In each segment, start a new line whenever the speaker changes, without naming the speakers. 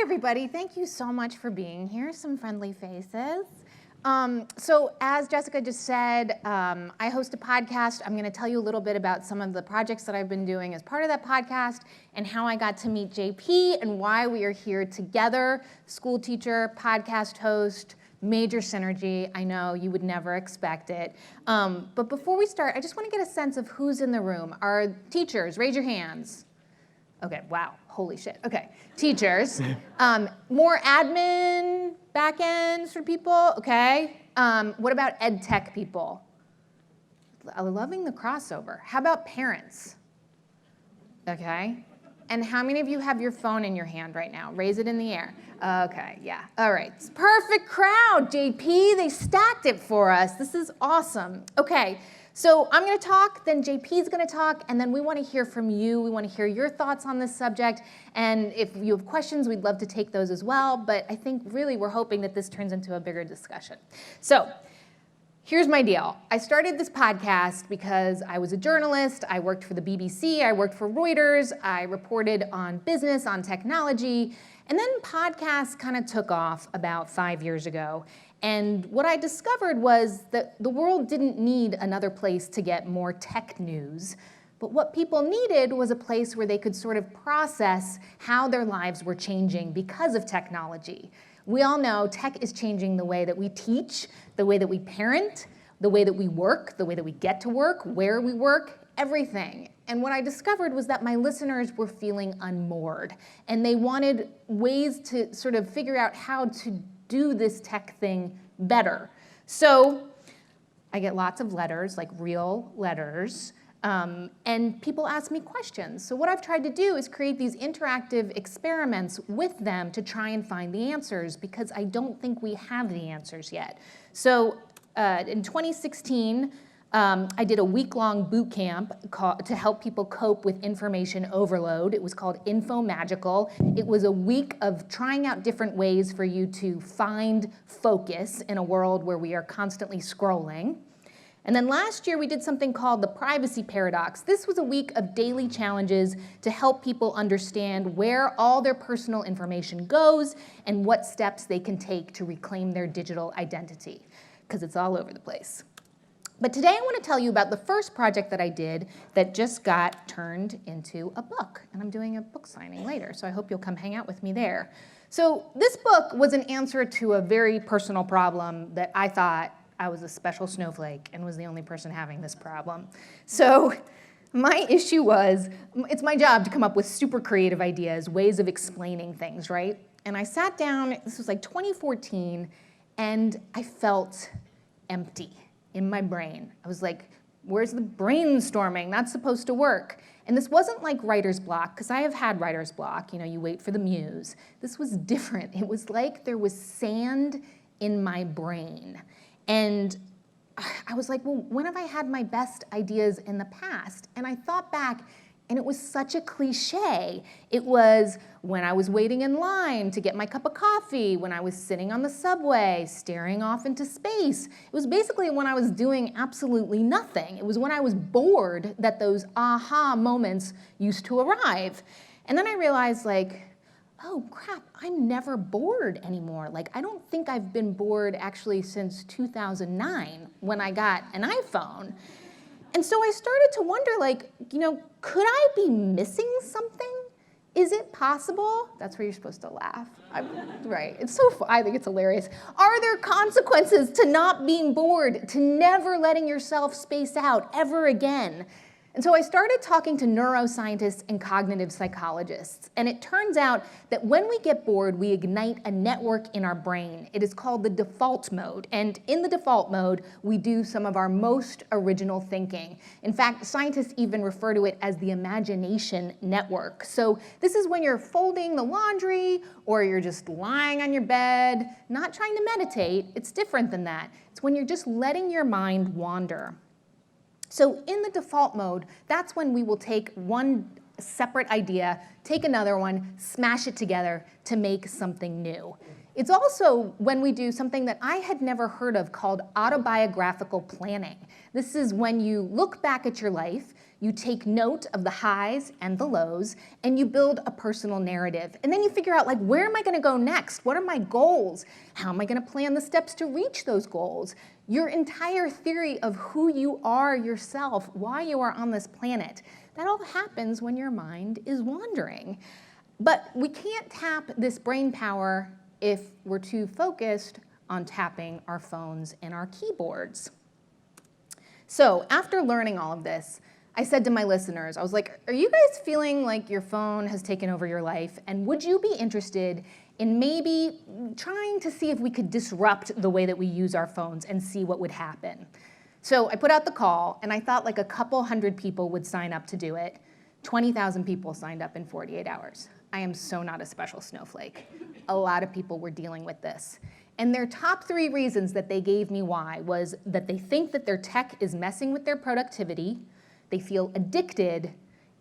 everybody. Thank you so much for being here. Some friendly faces. So as Jessica just said, I host a podcast. I'm going to tell you a little bit about some of the projects that I've been doing as part of that podcast and how I got to meet JP and why we are here together. School teacher, podcast host, major synergy. I know you would never expect it. But before we start, I just want to get a sense of who's in the room. Our teachers, raise your hands. Okay, wow, holy shit. Okay, teachers. More admin, back end sort of people, okay. What about ed tech people? I'm loving the crossover. How about parents? Okay. And how many of you have your phone in your hand right now? Raise it in the air. Okay, yeah, all right. Perfect crowd, JP. They stacked it for us. This is awesome. Okay, so I'm gonna talk, then JP's gonna talk, and then we wanna hear from you. We wanna hear your thoughts on this subject. And if you have questions, we'd love to take those as well. But I think really we're hoping that this turns into a bigger discussion. So here's my deal. I started this podcast because I was a journalist. I worked for the BBC. I worked for Reuters. I reported on business, on technology. And then podcasts kind of took off about 5 years ago. And what I discovered was that the world didn't need another place to get more tech news. But what people needed was a place where they could sort of process how their lives were changing because of technology. We all know tech is changing the way that we teach, the way that we parent, the way that we work, the way that we get to work, where we work, everything. And what I discovered was that my listeners were feeling unmoored, and they wanted ways to sort of figure out how to do this tech thing better. So I get lots of letters, like real letters, and people ask me questions. So what I've tried to do is create these interactive experiments with them to try and find the answers, because I don't think we have the answers yet. So in 2016, I did a week-long boot camp to help people cope with information overload. It was called Info Magical. It was a week of trying out different ways for you to find focus in a world where we are constantly scrolling. And then last year, we did something called the Privacy Paradox. This was a week of daily challenges to help people understand where all their personal information goes and what steps they can take to reclaim their digital identity, because it's all over the place. But today I want to tell you about the first project that I did that just got turned into a book. And I'm doing a book signing later, so I hope you'll come hang out with me there. So this book was an answer to a very personal problem that I thought I was a special snowflake and was the only person having this problem. So my issue was, it's my job to come up with super creative ideas, ways of explaining things, right? And I sat down, this was like 2014, and I felt empty in my brain. I was like, where's the brainstorming? That's supposed to work. And this wasn't like writer's block, because I have had writer's block. You know, you wait for the muse. This was different. It was like there was sand in my brain. And I was like, well, when have I had my best ideas in the past? And I thought back, and it was such a cliche. It was when I was waiting in line to get my cup of coffee, when I was sitting on the subway, staring off into space. It was basically when I was doing absolutely nothing. It was when I was bored that those aha moments used to arrive. And then I realized, like, oh crap, I'm never bored anymore. Like, I don't think I've been bored actually since 2009 when I got an iPhone. And so I started to wonder, like, you know, could I be missing something? Is it possible? That's where you're supposed to laugh. Right, it's so fun. I think it's hilarious. Are there consequences to not being bored, to never letting yourself space out ever again? And so I started talking to neuroscientists and cognitive psychologists. And it turns out that when we get bored, we ignite a network in our brain. It is called the default mode. And in the default mode, we do some of our most original thinking. In fact, scientists even refer to it as the imagination network. So this is when you're folding the laundry, or you're just lying on your bed, not trying to meditate. It's different than that. It's when you're just letting your mind wander. So in the default mode, that's when we will take one separate idea, take another one, smash it together to make something new. It's also when we do something that I had never heard of called autobiographical planning. This is when you look back at your life, You take note of the highs and the lows, and you build a personal narrative. And then you figure out, like, where am I gonna go next? What are my goals? How am I gonna plan the steps to reach those goals? Your entire theory of who you are yourself, why you are on this planet, that all happens when your mind is wandering. But we can't tap this brain power if we're too focused on tapping our phones and our keyboards. So after learning all of this, I said to my listeners, I was like, are you guys feeling like your phone has taken over your life? And would you be interested in maybe trying to see if we could disrupt the way that we use our phones and see what would happen? So I put out the call, and I thought like a couple hundred people would sign up to do it. 20,000 people signed up in 48 hours. I am so not a special snowflake. A lot of people were dealing with this. And their top 3 reasons that they gave me why was that they think that their tech is messing with their productivity, they feel addicted,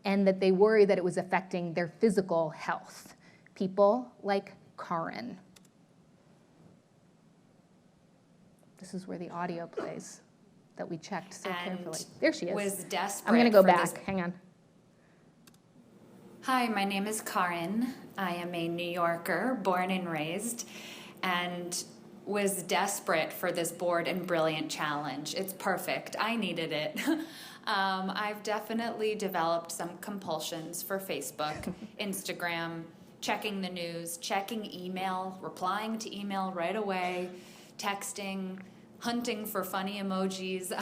and that they worry that it was affecting their physical health. People like Karin. This is where the audio plays that we checked so carefully. There she is.
Was desperate.
I'm gonna go back, hang on.
Hi, my name is Karin. I am a New Yorker, born and raised, and was desperate for this bored and brilliant challenge. It's perfect. I needed it. I've definitely developed some compulsions for Facebook, Instagram, checking the news, checking email, replying to email right away, texting, hunting for funny emojis.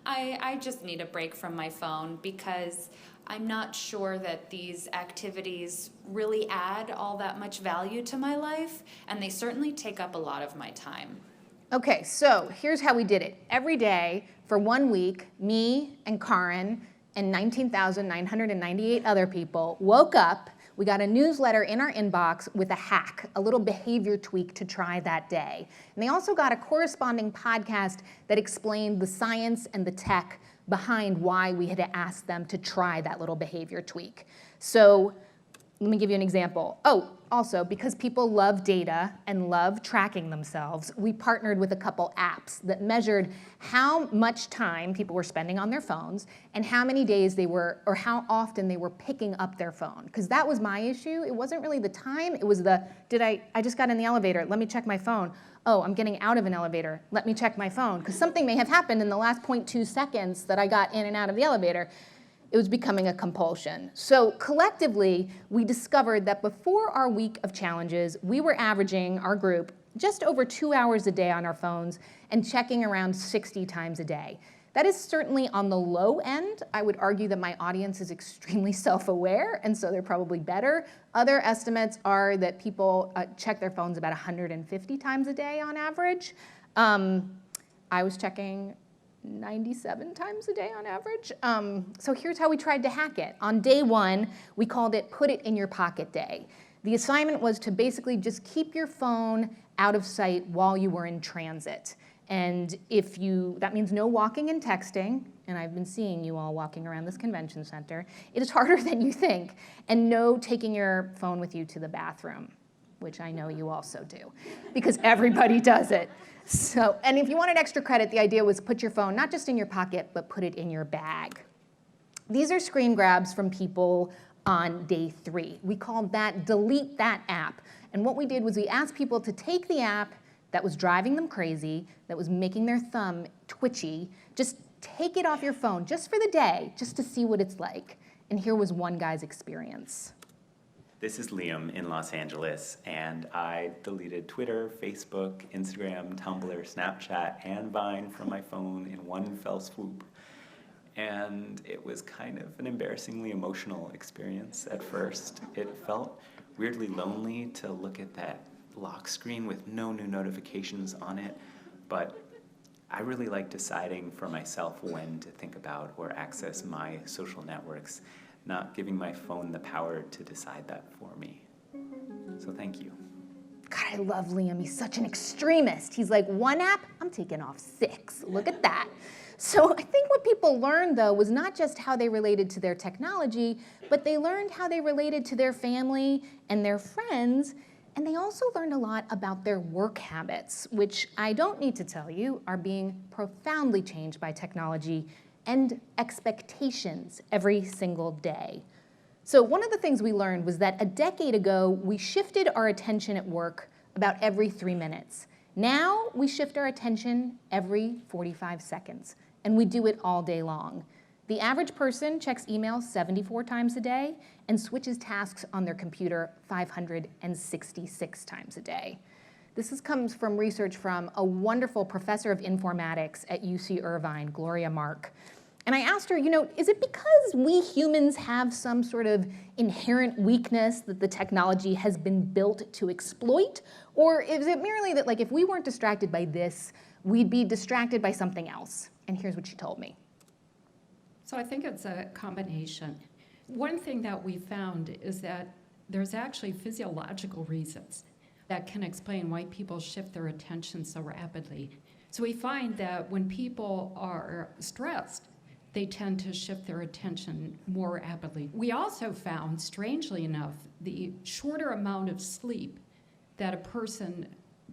I just need a break from my phone because I'm not sure that these activities really add all that much value to my life, and they certainly take up a lot of my time.
Okay, so here's how we did it. Every day for 1 week, me and Karin and 19,998 other people woke up. We got a newsletter in our inbox with a hack, a little behavior tweak to try that day. And they also got a corresponding podcast that explained the science and the tech behind why we had asked them to try that little behavior tweak. So let me give you an example. Oh, also, because people love data and love tracking themselves, we partnered with a couple apps that measured how much time people were spending on their phones and how many days they were, or how often they were picking up their phone. Because that was my issue. It wasn't really the time, it was the, I just got in the elevator, let me check my phone. Oh, I'm getting out of an elevator, let me check my phone. Because something may have happened in the last 0.2 seconds that I got in and out of the elevator. It was becoming a compulsion. So collectively, we discovered that before our week of challenges, we were averaging, our group, just over 2 hours a day on our phones and checking around 60 times a day. That is certainly on the low end. I would argue that my audience is extremely self-aware, and so they're probably better. Other estimates are that people check their phones about 150 times a day on average. I was checking 97 times a day on average. So here's how we tried to hack it. On day 1, we called it Put It in Your Pocket Day. The assignment was to basically just keep your phone out of sight while you were in transit. And that means no walking and texting, and I've been seeing you all walking around this convention center. It is harder than you think. And no taking your phone with you to the bathroom, which I know you also do, because everybody does it. So, and if you wanted extra credit, the idea was put your phone not just in your pocket, but put it in your bag. These are screen grabs from people on day 3. We called that Delete That App. And what we did was we asked people to take the app that was driving them crazy, that was making their thumb twitchy, just take it off your phone just for the day, just to see what it's like. And here was one guy's experience.
This is Liam in Los Angeles, and I deleted Twitter, Facebook, Instagram, Tumblr, Snapchat, and Vine from my phone in one fell swoop. And it was kind of an embarrassingly emotional experience at first. It felt weirdly lonely to look at that lock screen with no new notifications on it, but I really like deciding for myself when to think about or access my social networks, not giving my phone the power to decide that for me. So thank you.
God, I love Liam. He's such an extremist. He's like, 1 app, I'm taking off 6. Look at that. So I think what people learned, though, was not just how they related to their technology, but they learned how they related to their family and their friends, and they also learned a lot about their work habits, which I don't need to tell you are being profoundly changed by technology and expectations every single day. So one of the things we learned was that a decade ago, we shifted our attention at work about every 3 minutes. Now we shift our attention every 45 seconds, and we do it all day long. The average person checks emails 74 times a day and switches tasks on their computer 566 times a day. This comes from research from a wonderful professor of informatics at UC Irvine, Gloria. And I asked her, is it because we humans have some sort of inherent weakness that the technology has been built to exploit? Or is it merely that, like, if we weren't distracted by this, we'd be distracted by something else? And here's what she told me.
So I think it's a combination. One thing that we found is that there's actually physiological reasons that can explain why people shift their attention so rapidly. So we find that when people are stressed, they tend to shift their attention more rapidly. We also found, strangely enough, the shorter amount of sleep that a person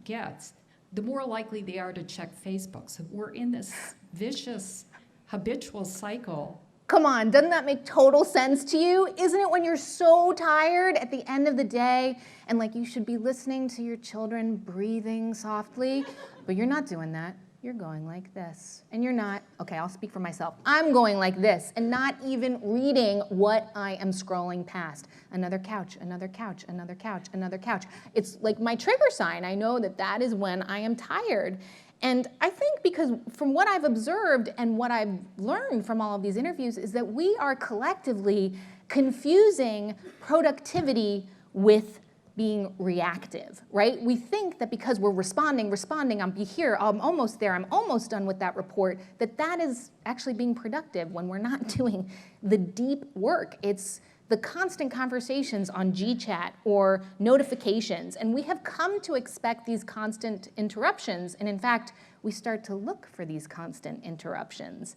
gets, the more likely they are to check Facebook. So we're in this vicious, habitual cycle.
Come on, doesn't that make total sense to you? Isn't it when you're so tired at the end of the day and like you should be listening to your children breathing softly, but you're not doing that. You're going like this. And you're not, okay, I'll speak for myself. I'm going like this and not even reading what I am scrolling past. Another couch, another couch, another couch, another couch. It's like my trigger sign. I know that that is when I am tired. And I think because from what I've observed and what I've learned from all of these interviews is that we are collectively confusing productivity with being reactive, right? We think that because we're responding, I'll be here, I'm almost there, I'm almost done with that report, that is actually being productive when we're not doing the deep work. It's the constant conversations on GChat or notifications, and we have come to expect these constant interruptions, and in fact, we start to look for these constant interruptions.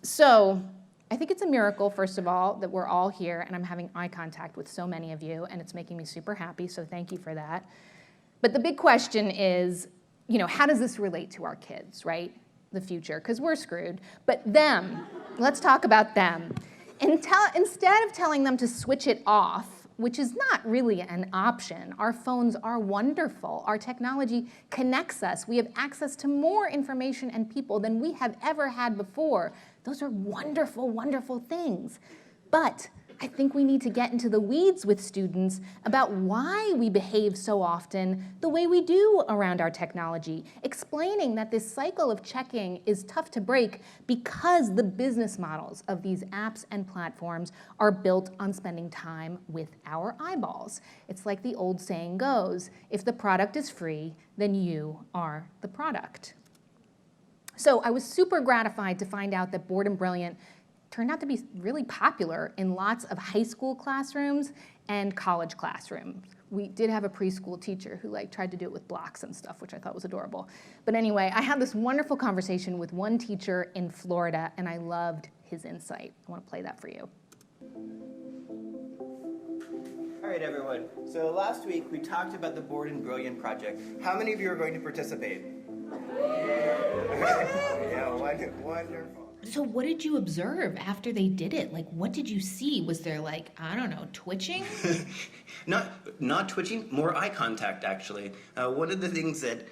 So I think it's a miracle, first of all, that we're all here, and I'm having eye contact with so many of you, and it's making me super happy, so thank you for that. But the big question is, how does this relate to our kids, right? The future, because we're screwed. But them, let's talk about them. Instead of telling them to switch it off, which is not really an option, our phones are wonderful. Our technology connects us. We have access to more information and people than we have ever had before. Those are wonderful, wonderful things. But I think we need to get into the weeds with students about why we behave so often the way we do around our technology, explaining that this cycle of checking is tough to break because the business models of these apps and platforms are built on spending time with our eyeballs. It's like the old saying goes, if the product is free, then you are the product. So I was super gratified to find out that Bored and Brilliant turned out to be really popular in lots of high school classrooms and college classrooms. We did have a preschool teacher who tried to do it with blocks and stuff, which I thought was adorable. But anyway, I had this wonderful conversation with one teacher in Florida, and I loved his insight. I want to play that for you.
All right, everyone. So last week, we talked about the Bored and Brilliant project. How many of you are going to participate? Yeah, wonderful.
So what did you observe after they did it? What did you see? Was there I don't know, twitching?
Not twitching, more eye contact, actually. One of the things that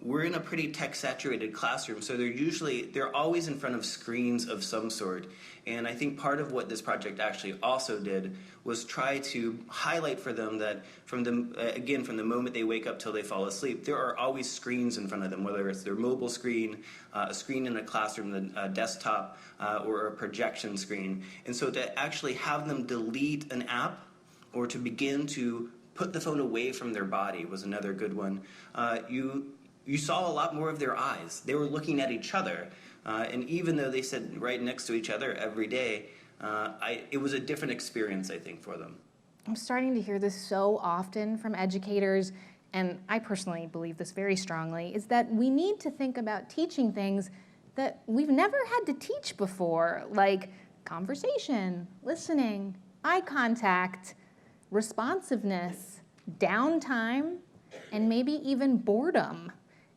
we're in a pretty tech-saturated classroom, so they're always in front of screens of some sort. And I think part of what this project actually also did was try to highlight for them that from the moment they wake up till they fall asleep, there are always screens in front of them, whether it's their mobile screen, a screen in a classroom, a desktop, or a projection screen. And so to actually have them delete an app or to begin to put the phone away from their body was another good one. You saw a lot more of their eyes. They were looking at each other. And even though they sat right next to each other every day, it was a different experience, I think, for them.
I'm starting to hear this so often from educators, and I personally believe this very strongly, is that we need to think about teaching things that we've never had to teach before, like conversation, listening, eye contact, responsiveness, downtime, and maybe even boredom.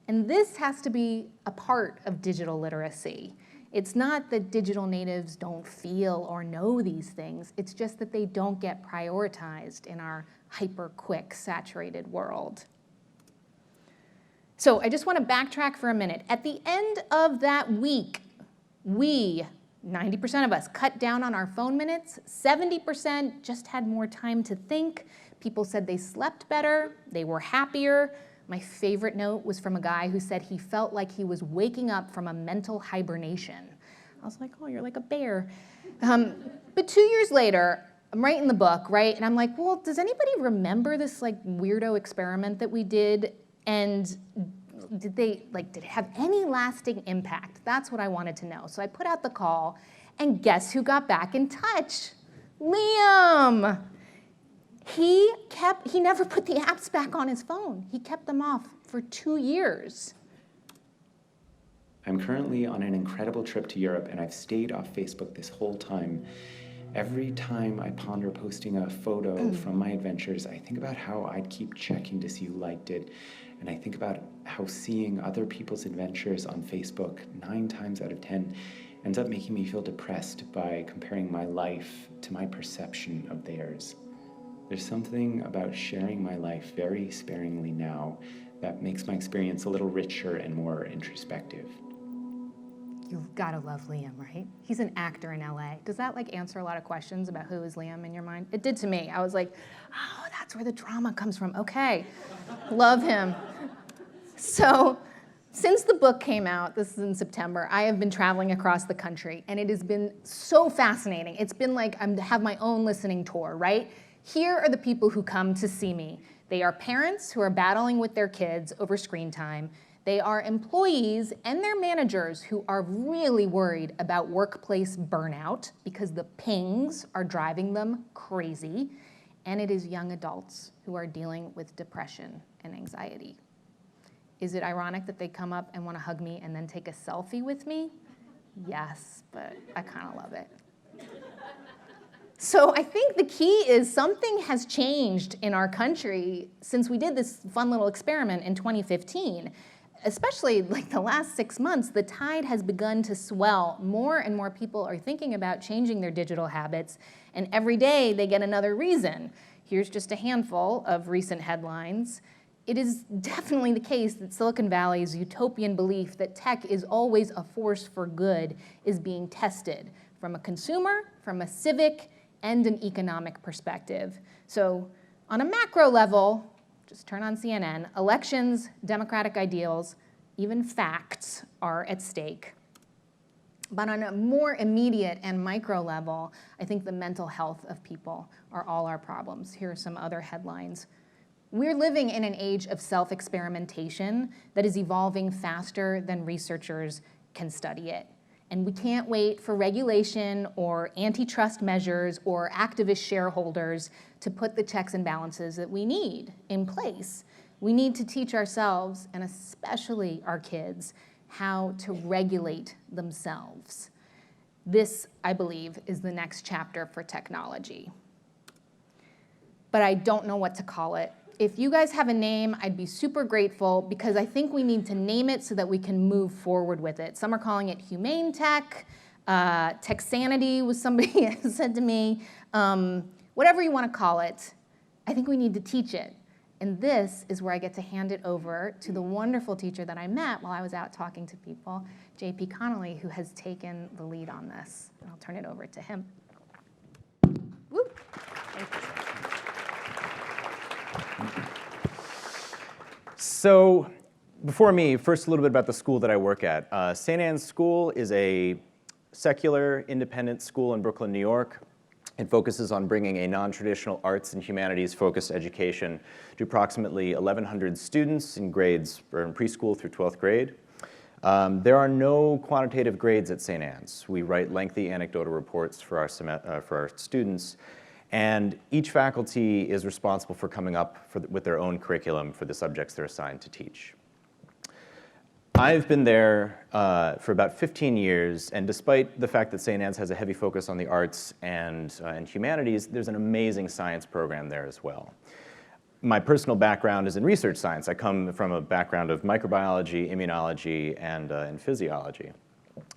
And this has to be a part of digital literacy. It's not that digital natives don't feel or know these things. It's just that they don't get prioritized in our hyper-quick, saturated world. So I just want to backtrack for a minute. At the end of that week, we, 90% of us, cut down on our phone minutes. 70% just had more time to think. People said they slept better, they were happier. My favorite note was from a guy who said he felt like he was waking up from a mental hibernation. I was like, oh, you're like a bear. But 2 years later, I'm writing the book, right? And I'm like, well, does anybody remember this like weirdo experiment that we did? And did it have any lasting impact? That's what I wanted to know. So I put out the call, and guess who got back in touch? Liam. He never put the apps back on his phone. He kept them off for 2 years.
I'm currently on an incredible trip to Europe, and I've stayed off Facebook this whole time. Every time I ponder posting a photo from my adventures, I think about how I'd keep checking to see who liked it. And I think about how seeing other people's adventures on Facebook 9 times out of 10 ends up making me feel depressed by comparing my life to my perception of theirs. There's something about sharing my life very sparingly now that makes my experience a little richer and more introspective.
You've got to love Liam, right? He's an actor in LA. Does that answer a lot of questions about who is Liam in your mind? It did to me. I was like, oh, that's where the drama comes from. Okay, love him. So since the book came out, this is in September, I have been traveling across the country, and it has been so fascinating. It's been like I have my own listening tour, right? Here are the people who come to see me. They are parents who are battling with their kids over screen time. They are employees and their managers who are really worried about workplace burnout because the pings are driving them crazy. And it is young adults who are dealing with depression and anxiety. Is it ironic that they come up and want to hug me and then take a selfie with me? Yes, but I kind of love it. So I think the key is something has changed in our country since we did this fun little experiment in 2015. Especially the last 6 months, the tide has begun to swell. More and more people are thinking about changing their digital habits, and every day they get another reason. Here's just a handful of recent headlines. It is definitely the case that Silicon Valley's utopian belief that tech is always a force for good is being tested from a consumer, from a civic, and an economic perspective. So on a macro level, just turn on CNN, elections, democratic ideals, even facts are at stake. But on a more immediate and micro level, I think the mental health of people are all our problems. Here are some other headlines. We're living in an age of self-experimentation that is evolving faster than researchers can study it. And we can't wait for regulation or antitrust measures or activist shareholders to put the checks and balances that we need in place. We need to teach ourselves, and especially our kids, how to regulate themselves. This, I believe, is the next chapter for technology. But I don't know what to call it. If you guys have a name, I'd be super grateful because I think we need to name it so that we can move forward with it. Some are calling it Humane Tech. Tech Sanity was somebody said to me. Whatever you want to call it, I think we need to teach it. And this is where I get to hand it over to the wonderful teacher that I met while I was out talking to people, JP Connolly, who has taken the lead on this. And I'll turn it over to him. Woo. Thank you.
So before me, first a little bit about the school that I work at. St. Anne's School is a secular, independent school in Brooklyn, New York. It focuses on bringing a non-traditional arts and humanities-focused education to approximately 1,100 students in grades from preschool through 12th grade. There are no quantitative grades at St. Anne's. We write lengthy anecdotal reports for our students, and each faculty is responsible for coming up with their own curriculum for the subjects they're assigned to teach. I've been there for about 15 years, and despite the fact that St. Anne's has a heavy focus on the arts and humanities, there's an amazing science program there as well. My personal background is in research science. I come from a background of microbiology, immunology, and physiology.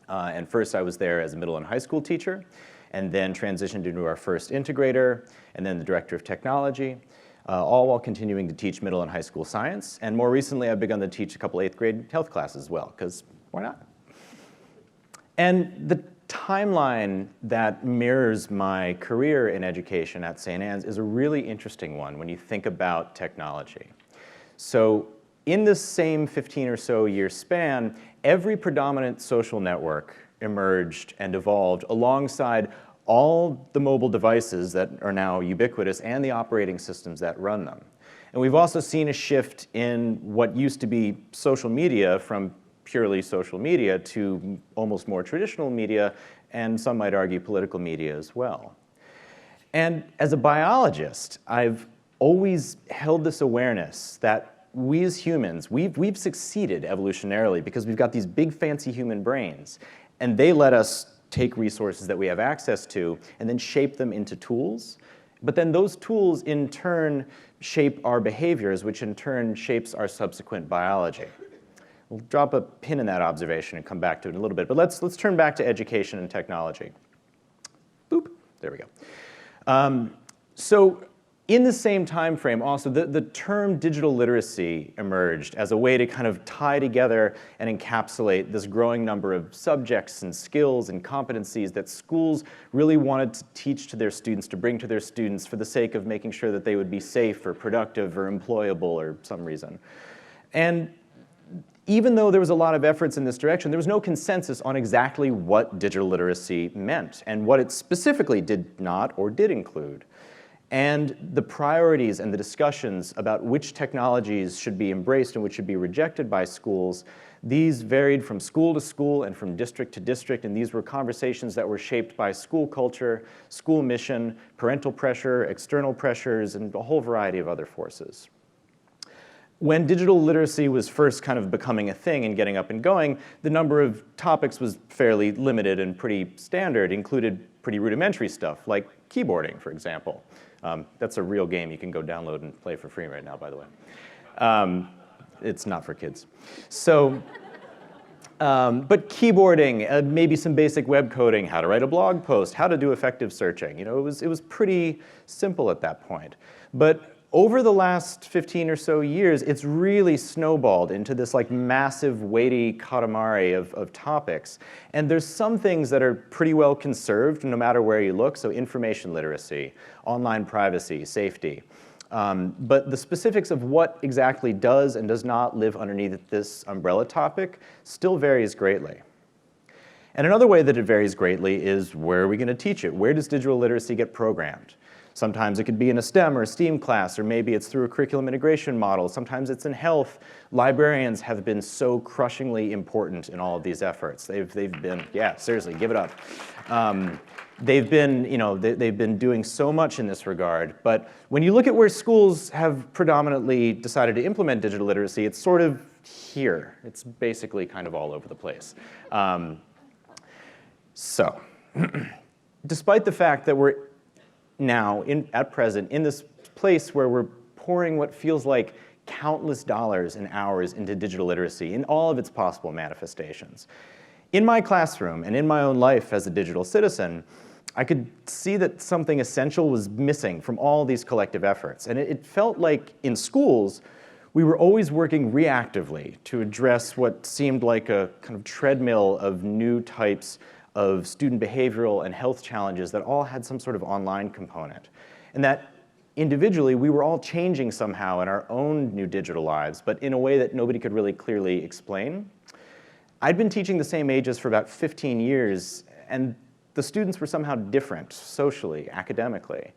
And first I was there as a middle and high school teacher, and then transitioned into our first integrator, and then the director of technology, all while continuing to teach middle and high school science. And more recently, I've begun to teach a couple 8th grade health classes as well, because why not? And the timeline that mirrors my career in education at St. Anne's is a really interesting one when you think about technology. So in this same 15 or so year span, every predominant social network emerged and evolved alongside all the mobile devices that are now ubiquitous and the operating systems that run them. And we've also seen a shift in what used to be social media from purely social media to almost more traditional media, and some might argue political media as well. And as a biologist, I've always held this awareness that we as humans, we've succeeded evolutionarily because we've got these big fancy human brains, and they let us take resources that we have access to and then shape them into tools. But then those tools in turn shape our behaviors, which in turn shapes our subsequent biology. We'll drop a pin in that observation and come back to it in a little bit. But let's turn back to education and technology. Boop, there we go. So in the same time frame also, the term digital literacy emerged as a way to kind of tie together and encapsulate this growing number of subjects and skills and competencies that schools really wanted to teach to their students, to bring to their students for the sake of making sure that they would be safe or productive or employable or some reason. And even though there was a lot of efforts in this direction, there was no consensus on exactly what digital literacy meant and what it specifically did not or did include. And the priorities and the discussions about which technologies should be embraced and which should be rejected by schools, these varied from school to school and from district to district, and these were conversations that were shaped by school culture, school mission, parental pressure, external pressures, and a whole variety of other forces. When digital literacy was first kind of becoming a thing and getting up and going, the number of topics was fairly limited and pretty standard, included pretty rudimentary stuff like keyboarding, for example. That's a real game you can go download and play for free right now, by the way. It's not for kids. So, but keyboarding, maybe some basic web coding, how to write a blog post, how to do effective searching. You know, it was pretty simple at that point. But over the last 15 or so years, it's really snowballed into this like massive, weighty katamari of topics. And there's some things that are pretty well conserved no matter where you look, so information literacy, online privacy, safety. But the specifics of what exactly does and does not live underneath this umbrella topic still varies greatly. And another way that it varies greatly is where are we going to teach it? Where does digital literacy get programmed? Sometimes it could be in a STEM or a STEAM class, or maybe it's through a curriculum integration model. Sometimes it's in health. Librarians have been so crushingly important in all of these efforts. They've been, yeah, seriously, give it up. They've been doing so much in this regard. But when you look at where schools have predominantly decided to implement digital literacy, it's sort of here. It's basically kind of all over the place. So, despite the fact that we're now, at present, in this place where we're pouring what feels like countless dollars and hours into digital literacy in all of its possible manifestations. In my classroom and in my own life as a digital citizen, I could see that something essential was missing from all these collective efforts. And it felt like in schools, we were always working reactively to address what seemed like a kind of treadmill of new types of student behavioral and health challenges that all had some sort of online component. And that individually, we were all changing somehow in our own new digital lives, but in a way that nobody could really clearly explain. I'd been teaching the same ages for about 15 years, and the students were somehow different socially, academically.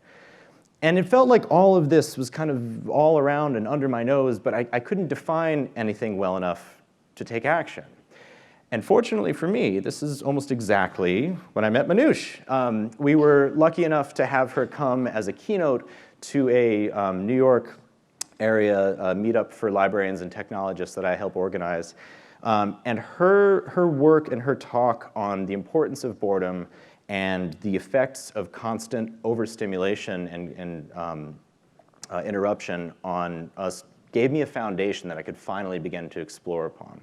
And it felt like all of this was kind of all around and under my nose, but I couldn't define anything well enough to take action. And fortunately for me, this is almost exactly when I met Manoush. We were lucky enough to have her come as a keynote to a New York area meetup for librarians and technologists that I help organize. And her work and her talk on the importance of boredom and the effects of constant overstimulation and interruption on us gave me a foundation that I could finally begin to explore upon.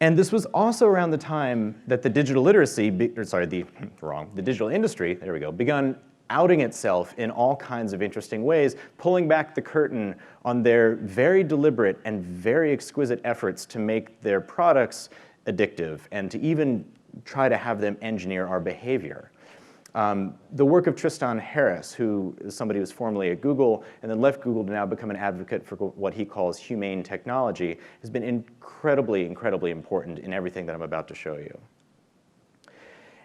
And this was also around the time that the digital literacy, the digital industry, there we go, begun outing itself in all kinds of interesting ways, pulling back the curtain on their very deliberate and very exquisite efforts to make their products addictive and to even try to have them engineer our behavior. The work of Tristan Harris, who is somebody who was formerly at Google and then left Google to now become an advocate for what he calls humane technology, has been incredibly, incredibly important in everything that I'm about to show you.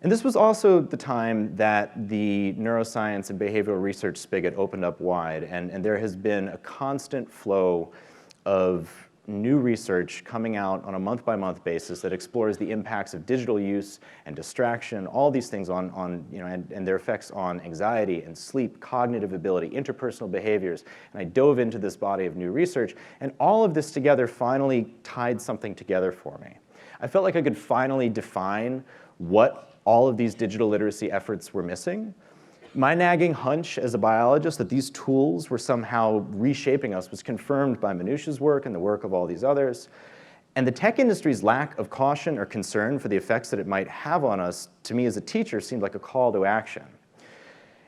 And this was also the time that the neuroscience and behavioral research spigot opened up wide, and there has been a constant flow of new research coming out on a month-by-month basis that explores the impacts of digital use and distraction, all these things and their effects on anxiety and sleep, cognitive ability, interpersonal behaviors. And I dove into this body of new research, and all of this together finally tied something together for me. I felt like I could finally define what all of these digital literacy efforts were missing. My nagging hunch as a biologist that these tools were somehow reshaping us was confirmed by Manoush's work and the work of all these others. And the tech industry's lack of caution or concern for the effects that it might have on us, to me as a teacher, seemed like a call to action.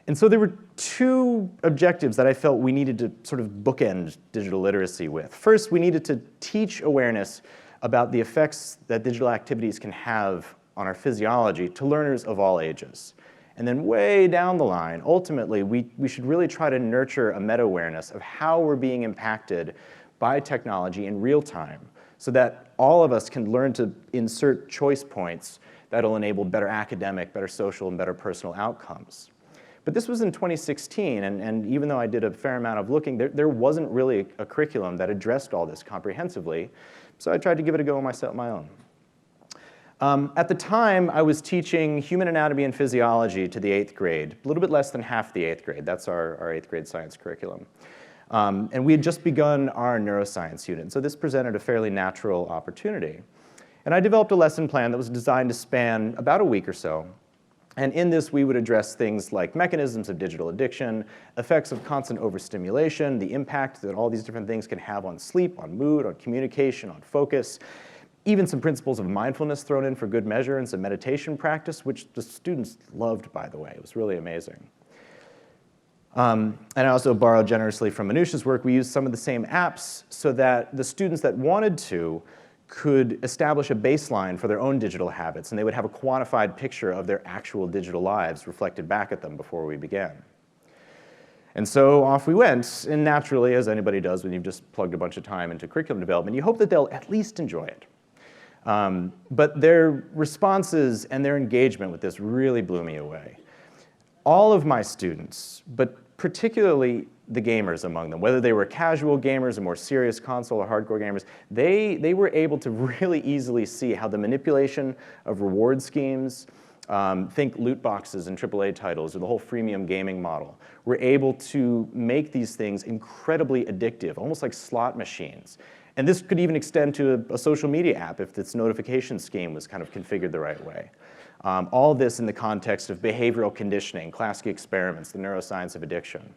And so there were two objectives that I felt we needed to sort of bookend digital literacy with. First, we needed to teach awareness about the effects that digital activities can have on our physiology to learners of all ages. And then way down the line, ultimately, we should really try to nurture a meta-awareness of how we're being impacted by technology in real time so that all of us can learn to insert choice points that'll enable better academic, better social, and better personal outcomes. But this was in 2016, and even though I did a fair amount of looking, there wasn't really a curriculum that addressed all this comprehensively, so I tried to give it a go on my own. At the time, I was teaching human anatomy and physiology to the 8th grade, a little bit less than half the 8th grade. That's our 8th grade science curriculum. And we had just begun our neuroscience unit, so this presented a fairly natural opportunity. And I developed a lesson plan that was designed to span about a week or so. And in this, we would address things like mechanisms of digital addiction, effects of constant overstimulation, the impact that all these different things can have on sleep, on mood, on communication, on focus, even some principles of mindfulness thrown in for good measure and some meditation practice, which the students loved, by the way. It was really amazing. And I also borrowed generously from Manoush's work. We used some of the same apps so that the students that wanted to could establish a baseline for their own digital habits, and they would have a quantified picture of their actual digital lives reflected back at them before we began. And so off we went, and naturally, as anybody does when you've just plugged a bunch of time into curriculum development, you hope that they'll at least enjoy it. But their responses and their engagement with this really blew me away. All of my students, but particularly the gamers among them, whether they were casual gamers or more serious console or hardcore gamers, they were able to really easily see how the manipulation of reward schemes, think loot boxes and AAA titles or the whole freemium gaming model, were able to make these things incredibly addictive, almost like slot machines. And this could even extend to a social media app if its notification scheme was kind of configured the right way. All this in the context of behavioral conditioning, classic experiments, the neuroscience of addiction.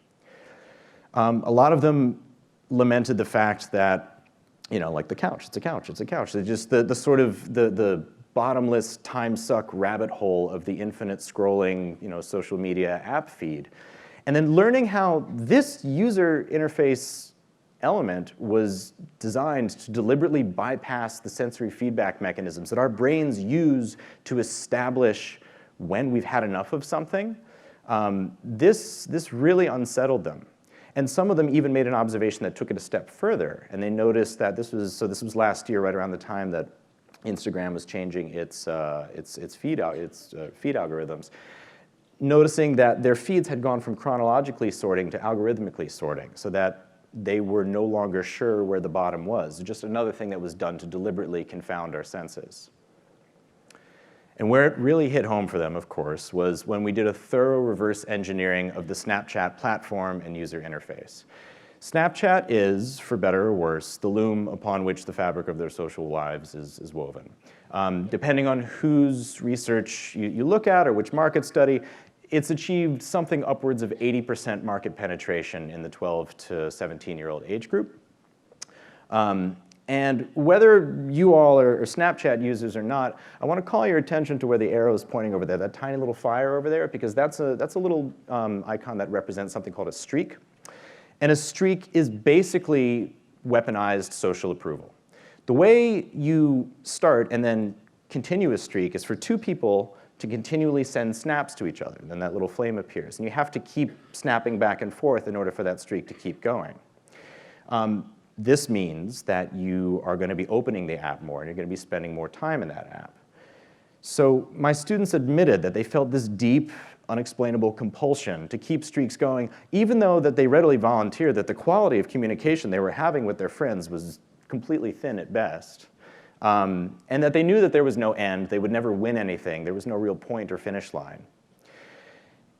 A lot of them lamented the fact that, like the couch, it's a couch, it's a couch. They just the sort of the bottomless time suck rabbit hole of the infinite scrolling, social media app feed. And then learning how this user interface element was designed to deliberately bypass the sensory feedback mechanisms that our brains use to establish when we've had enough of something. This really unsettled them. And some of them even made an observation that took it a step further. And they noticed that this was last year, right around the time that Instagram was changing its feed algorithms, noticing that their feeds had gone from chronologically sorting to algorithmically sorting, so that they were no longer sure where the bottom was. Just another thing that was done to deliberately confound our senses. And where it really hit home for them, of course, was when we did a thorough reverse engineering of the Snapchat platform and user interface. Snapchat is, for better or worse, the loom upon which the fabric of their social lives is woven. Depending on whose research you look at or which market study, it's achieved something upwards of 80% market penetration in the 12 to 17-year-old age group. And whether you all are Snapchat users or not, I want to call your attention to where the arrow is pointing over there, that tiny little fire over there, because that's a little icon that represents something called a streak. And a streak is basically weaponized social approval. The way you start and then continue a streak is for two people to continually send snaps to each other. Then that little flame appears. And you have to keep snapping back and forth in order for that streak to keep going. This means that you are going to be opening the app more, and you're going to be spending more time in that app. So my students admitted that they felt this deep, unexplainable compulsion to keep streaks going, even though that they readily volunteered that the quality of communication they were having with their friends was completely thin at best. And that they knew that there was no end, they would never win anything, there was no real point or finish line.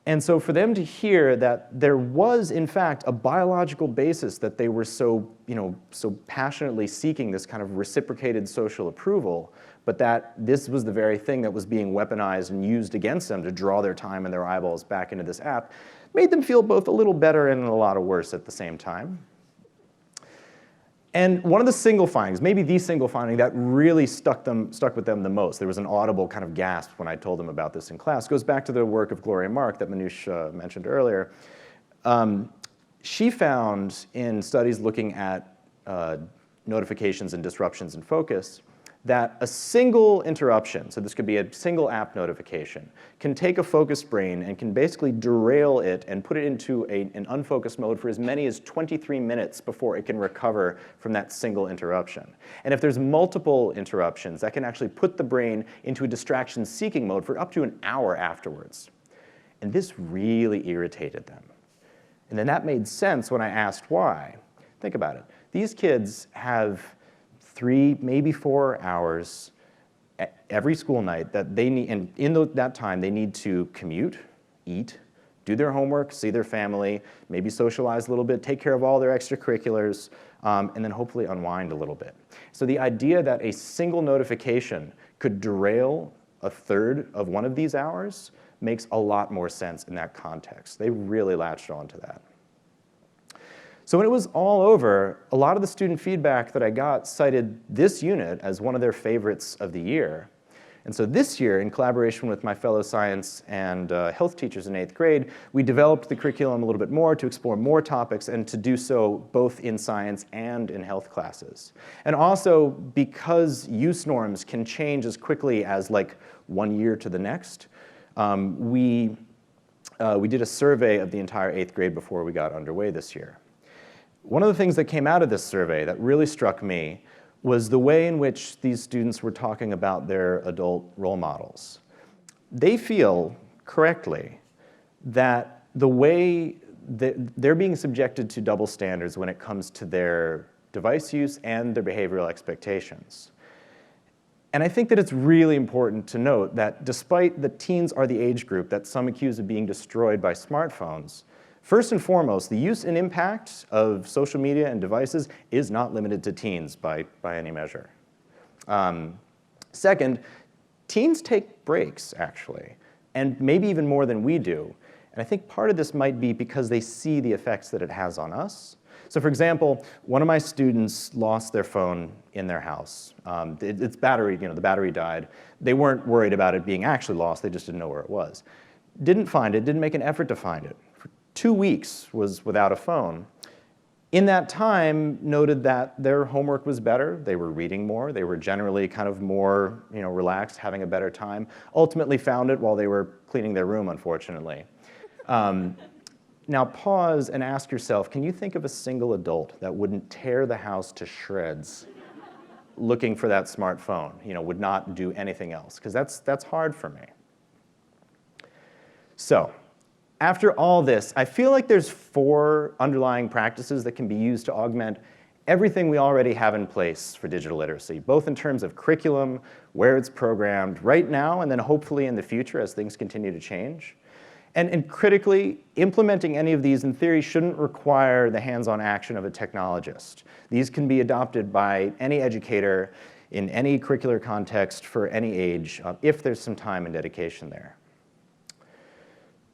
And so for them to hear that there was, in fact, a biological basis that they were so passionately seeking this kind of reciprocated social approval, but that this was the very thing that was being weaponized and used against them to draw their time and their eyeballs back into this app, made them feel both a little better and a lot worse at the same time. And one of the single findings, maybe the single finding that really stuck with them the most, there was an audible kind of gasp when I told them about this in class, goes back to the work of Gloria Mark that Manoush mentioned earlier. She found in studies looking at notifications and disruptions in focus that a single interruption, so this could be a single app notification, can take a focused brain and can basically derail it and put it into an unfocused mode for as many as 23 minutes before it can recover from that single interruption. And if there's multiple interruptions, that can actually put the brain into a distraction-seeking mode for up to an hour afterwards. And this really irritated them. And then that made sense when I asked why. Think about it. These kids have 3, maybe 4 hours every school night that they need, and in that time they need to commute, eat, do their homework, see their family, maybe socialize a little bit, take care of all their extracurriculars, and then hopefully unwind a little bit. So the idea that a single notification could derail a third of one of these hours makes a lot more sense in that context. They really latched onto that. So when it was all over, a lot of the student feedback that I got cited this unit as one of their favorites of the year. And so this year, in collaboration with my fellow science and health teachers in 8th grade, we developed the curriculum a little bit more to explore more topics and to do so both in science and in health classes. And also, because use norms can change as quickly as like 1 year to the next, we did a survey of the entire 8th grade before we got underway this year. One of the things that came out of this survey that really struck me was the way in which these students were talking about their adult role models. They feel, correctly, that the way that they're being subjected to double standards when it comes to their device use and their behavioral expectations. And I think that it's really important to note that despite the teens are the age group that some accuse of being destroyed by smartphones, first and foremost, the use and impact of social media and devices is not limited to teens by any measure. Second, teens take breaks, actually, and maybe even more than we do. And I think part of this might be because they see the effects that it has on us. So for example, one of my students lost their phone in their house. Its battery, the battery died. They weren't worried about it being actually lost, they just didn't know where it was. Didn't find it, didn't make an effort to find it. 2 weeks was without a phone. In that time, noted that their homework was better, they were reading more, they were generally kind of more relaxed, having a better time. Ultimately found it while they were cleaning their room, unfortunately. Now pause and ask yourself, can you think of a single adult that wouldn't tear the house to shreds looking for that smartphone, would not do anything else? Because that's hard for me. So, after all this, I feel like there's 4 underlying practices that can be used to augment everything we already have in place for digital literacy, both in terms of curriculum, where it's programmed right now, and then hopefully in the future as things continue to change. And critically, implementing any of these in theory shouldn't require the hands-on action of a technologist. These can be adopted by any educator in any curricular context for any age, if there's some time and dedication there.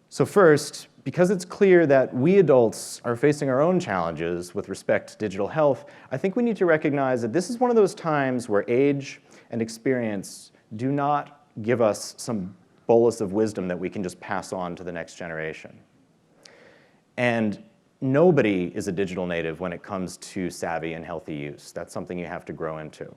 So first, because it's clear that we adults are facing our own challenges with respect to digital health, I think we need to recognize that this is one of those times where age and experience do not give us some bolus of wisdom that we can just pass on to the next generation. And nobody is a digital native when it comes to savvy and healthy use. That's something you have to grow into.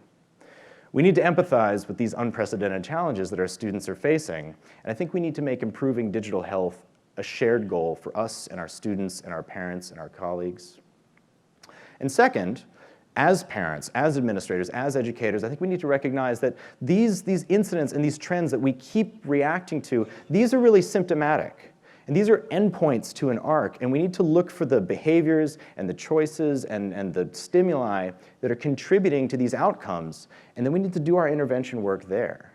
We need to empathize with these unprecedented challenges that our students are facing, and I think we need to make improving digital health a shared goal for us and our students and our parents and our colleagues. And second, as parents, as administrators, as educators, I think we need to recognize that these incidents and these trends that we keep reacting to, these are really symptomatic. And these are endpoints to an arc, and we need to look for the behaviors and the choices and the stimuli that are contributing to these outcomes, and then we need to do our intervention work there.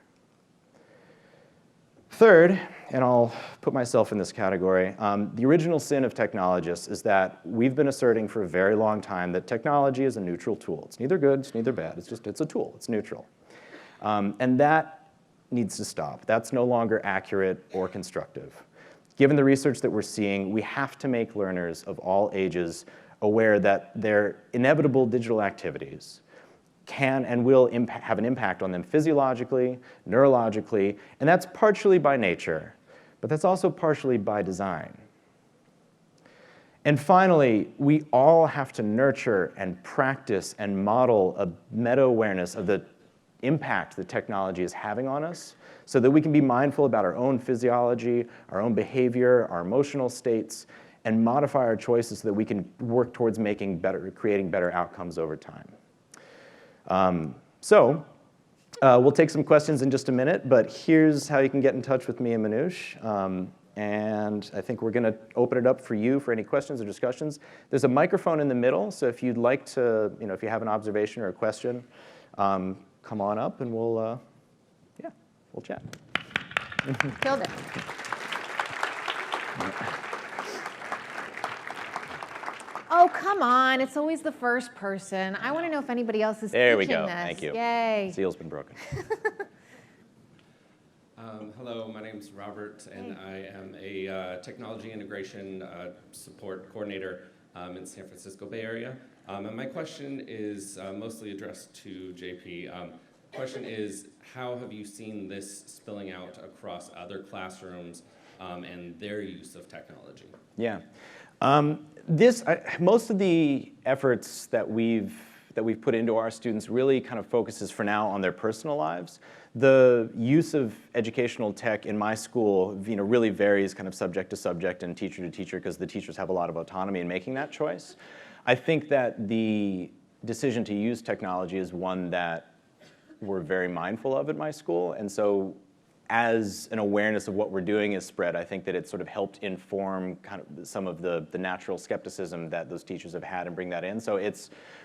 Third, and I'll put myself in this category, the original sin of technologists is that we've been asserting for a very long time that technology is a neutral tool. It's neither good, it's neither bad, it's a tool, it's neutral. And that needs to stop. That's no longer accurate or constructive. Given the research that we're seeing, we have to make learners of all ages aware that their inevitable digital activities can and will have an impact on them physiologically, neurologically, and that's partially by nature, but that's also partially by design. And finally, we all have to nurture and practice and model a meta-awareness of the impact that technology is having on us so that we can be mindful about our own physiology, our own behavior, our emotional states, and modify our choices so that we can work towards creating better outcomes over time. We'll take some questions in just a minute, but here's how you can get in touch with me and Manoush. And I think we're going to open it up for you for any questions or discussions. There's a microphone in the middle, so if you'd like to, if you have an observation or a question, come on up and we'll chat.
Killed it. Oh, come on. It's always the first person. I want to know if anybody else is
There we
teaching
go.
this.
Thank you.
Yay.
Seal's been broken.
Hello, my name's Robert, and I am a technology integration support coordinator in San Francisco Bay Area. And my question is mostly addressed to JP. Question is, how have you seen this spilling out across other classrooms and their use of technology?
Yeah. Most of the efforts that we've put into our students really kind of focuses for now on their personal lives. The use of educational tech in my school, really varies kind of subject to subject and teacher to teacher because the teachers have a lot of autonomy in making that choice. I think that the decision to use technology is one that we're very mindful of at my school, and so as an awareness of what we're doing is spread, I think that it sort of helped inform kind of some of the natural skepticism that those teachers have had and bring that in. So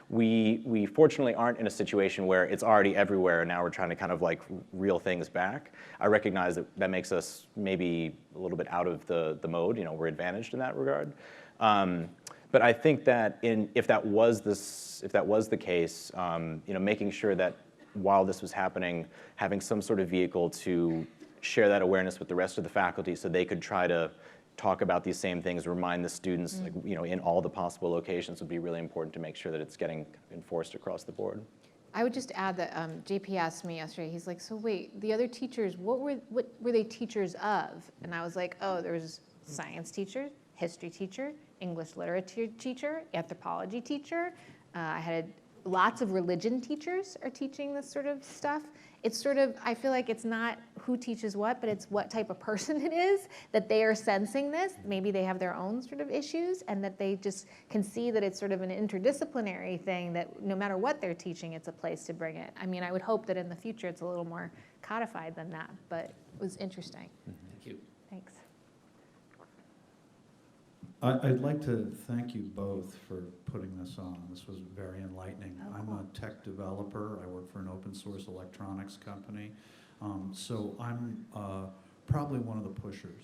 we fortunately aren't in a situation where it's already everywhere and now we're trying to kind of like reel things back. I recognize that makes us maybe a little bit out of the mode, we're advantaged in that regard. But I think that if that was the case, making sure that while this was happening, having some sort of vehicle to share that awareness with the rest of the faculty so they could try to talk about these same things, remind the students in all the possible locations would be really important to make sure that it's getting enforced across the board.
I would just add that JP asked me yesterday, he's like, so wait, the other teachers, what were they teachers of? And I was like, oh, there was science teacher, history teacher, English literature teacher, anthropology teacher. I had lots of religion teachers are teaching this sort of stuff. It's sort of, I feel like it's not who teaches what, but it's what type of person it is that they are sensing this. Maybe they have their own sort of issues and that they just can see that it's sort of an interdisciplinary thing that no matter what they're teaching, it's a place to bring it. I mean, I would hope that in the future it's a little more codified than that, but it was interesting.
Thank you.
Thanks.
I'd like to thank you both for putting this on. This was very enlightening.
Oh,
I'm
cool.
a tech developer. I work for an open source electronics company. So I'm probably one of the pushers.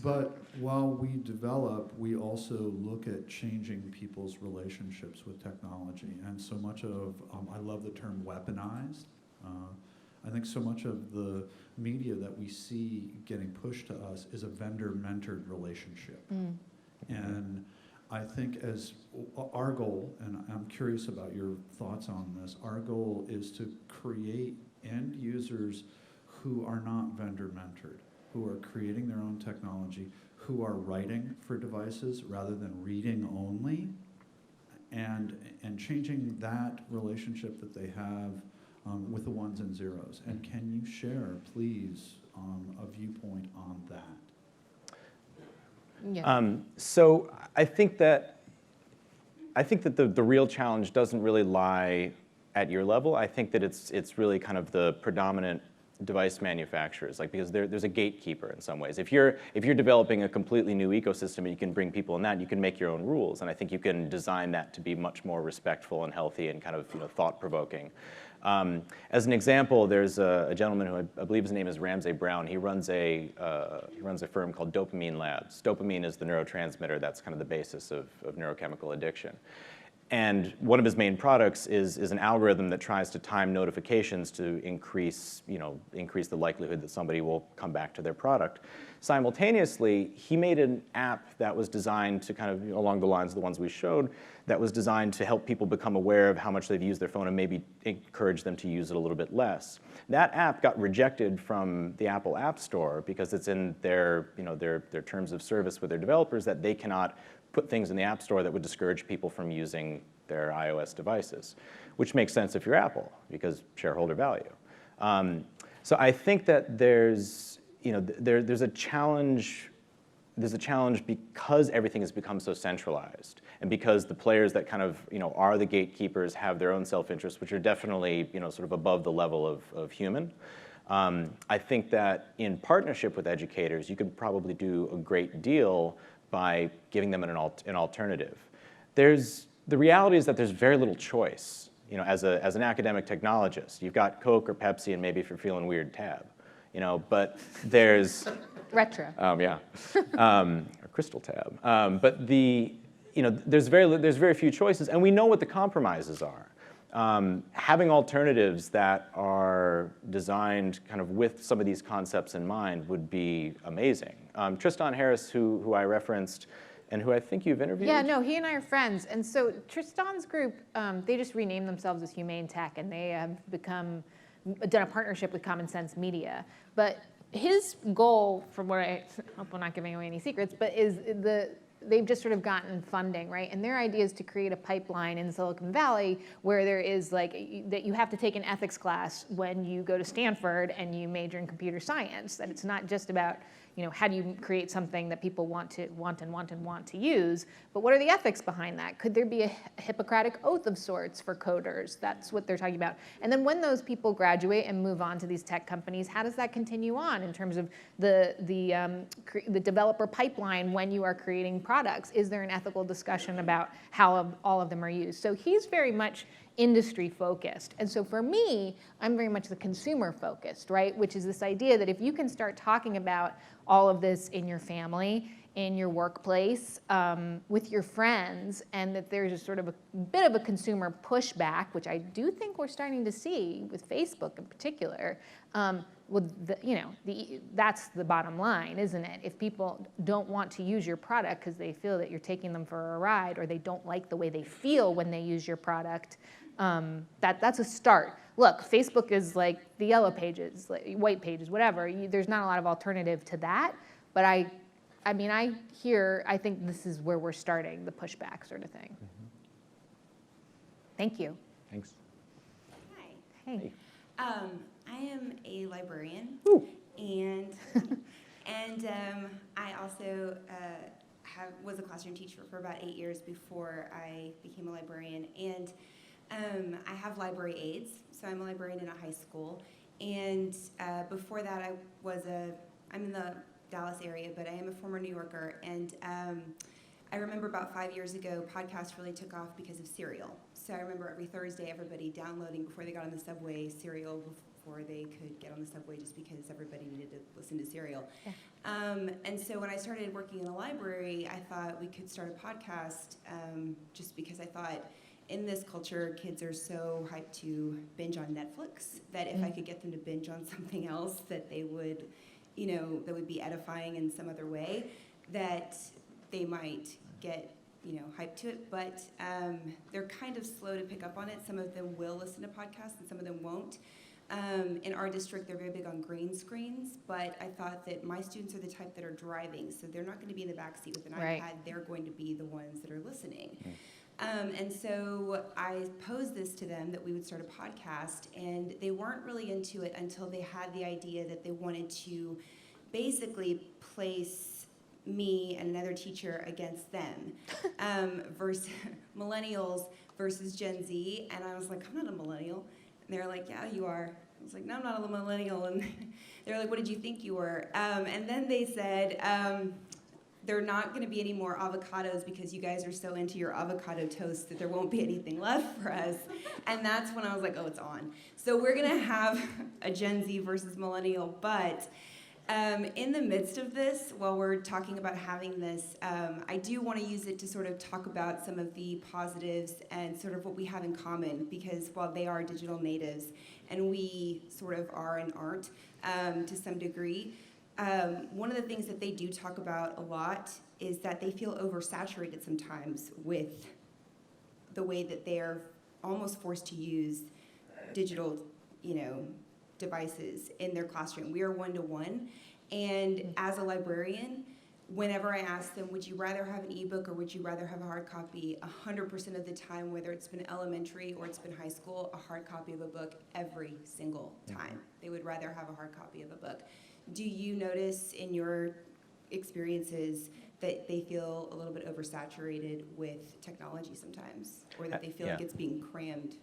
But while we develop, we also look at changing people's relationships with technology. And so much of, I love the term weaponized. I think so much of the media that we see getting pushed to us is a vendor-mentored relationship. And I think as our goal, and I'm curious about your thoughts on this, our goal is to create end users who are not vendor-mentored, who are creating their own technology, who are writing for devices rather than reading only, and changing that relationship that they have with the ones and zeros. And can you share, please, a viewpoint on that?
Yeah.
So I think that the real challenge doesn't really lie at your level. I think that it's really kind of the predominant device manufacturers, like, because there's a gatekeeper in some ways. If you're developing a completely new ecosystem and you can bring people in that, you can make your own rules, and I think you can design that to be much more respectful and healthy and kind of thought-provoking. As an example, there's a gentleman who I believe his name is Ramsey Brown. He runs a firm called Dopamine Labs. Dopamine is the neurotransmitter that's kind of the basis of neurochemical addiction. And one of his main products is an algorithm that tries to time notifications to increase the likelihood that somebody will come back to their product. Simultaneously, he made an app that was designed to kind of, along the lines of the ones we showed, that was designed to help people become aware of how much they've used their phone and maybe encourage them to use it a little bit less. That app got rejected from the Apple App Store because it's in their terms of service with their developers that they cannot put things in the App Store that would discourage people from using their iOS devices, which makes sense if you're Apple, because shareholder value. So I think that there's a challenge. There's a challenge because everything has become so centralized, and because the players that kind of are the gatekeepers have their own self-interests, which are definitely sort of above the level of human. I think that in partnership with educators, you could probably do a great deal by giving them an alternative. The reality is that there's very little choice. As an academic technologist, you've got Coke or Pepsi, and maybe if you're feeling weird, Tab. But there's
Retro.
Yeah, or Crystal Tab. But there's very few choices, and we know what the compromises are. Having alternatives that are designed kind of with some of these concepts in mind would be amazing. Tristan Harris, who I referenced, and who I think you've interviewed.
Yeah, no, he and I are friends. And so Tristan's group, they just renamed themselves as Humane Tech, and they have done a partnership with Common Sense Media. But his goal, from what I hope I'm not giving away any secrets, but they've just sort of gotten funding, right? And their idea is to create a pipeline in Silicon Valley where there is that you have to take an ethics class when you go to Stanford and you major in computer science. That it's not just about how do you create something that people want to use, but what are the ethics behind that? Could there be a Hippocratic oath of sorts for coders? That's what they're talking about. And then when those people graduate and move on to these tech companies, how does that continue on in terms of the developer pipeline when you are creating products? Is there an ethical discussion about how all of them are used? So he's very much industry focused. And so for me, I'm very much the consumer focused, right? Which is this idea that if you can start talking about all of this in your family, in your workplace, with your friends, and that there's a sort of a bit of a consumer pushback, which I do think we're starting to see with Facebook in particular, that's the bottom line, isn't it? If people don't want to use your product because they feel that you're taking them for a ride, or they don't like the way they feel when they use your product, that's a start. Look, Facebook is like the yellow pages, like white pages, whatever. There's not a lot of alternative to that, but I think this is where we're starting, the pushback sort of thing. Mm-hmm. Thank you.
Thanks.
Hi.
Hey.
I am a librarian.
Ooh.
And I also was a classroom teacher for about 8 years before I became a librarian. And I have library aides, so I'm a librarian in a high school. And before that, I'm in the Dallas area, but I am a former New Yorker. And I remember about 5 years ago, podcasts really took off because of Serial. So I remember every Thursday, everybody downloading before they got on the subway Serial before they could get on the subway, just because everybody needed to listen to Serial. Yeah. And so when I started working in a library, I thought we could start a podcast just because I thought in this culture, kids are so hyped to binge on Netflix that if I could get them to binge on something else that they would, that would be edifying in some other way, that they might get, hyped to it. But they're kind of slow to pick up on it. Some of them will listen to podcasts and some of them won't. In our district, they're very big on green screens, but I thought that my students are the type that are driving, so they're not going to be in the backseat with an iPad. They're going to be the ones that are listening. And so I posed this to them that we would start a podcast, and they weren't really into it until they had the idea that they wanted to basically place me and another teacher against them, versus millennials versus Gen Z. And I was like, I'm not a millennial. And they're like, yeah, you are. I was like, no, I'm not a millennial. And they're like, what did you think you were? And then they said, there are not going to be any more avocados because you guys are so into your avocado toast that there won't be anything left for us. And that's when I was like, oh, it's on. So we're going to have a Gen Z versus millennial. But in the midst of this, while we're talking about having this, I do want to use it to sort of talk about some of the positives and sort of what we have in common, because while they are digital natives and we sort of are and aren't to some degree, one of the things that they do talk about a lot is that they feel oversaturated sometimes with the way that they're almost forced to use digital, devices in their classroom. We are one-to-one, and as a librarian, whenever I ask them, would you rather have an ebook or would you rather have a hard copy, 100% of the time, whether it's been elementary or it's been high school, a hard copy of a book every single time. They would rather have a hard copy of a book. Do you notice in your experiences that they feel a little bit oversaturated with technology sometimes, or that they feel like it's being crammed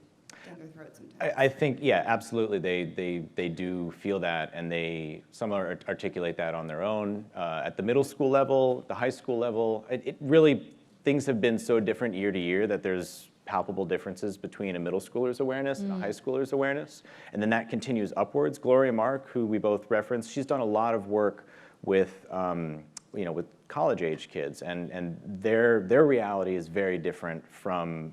down their throat sometimes?
I think, yeah, absolutely. They do feel that, and some articulate that on their own. At the middle school level, the high school level, it really, things have been so different year to year that there's palpable differences between a middle schooler's awareness and a high schooler's awareness. And then that continues upwards. Gloria Mark, who we both referenced, she's done a lot of work with, with college-age kids, and their reality is very different from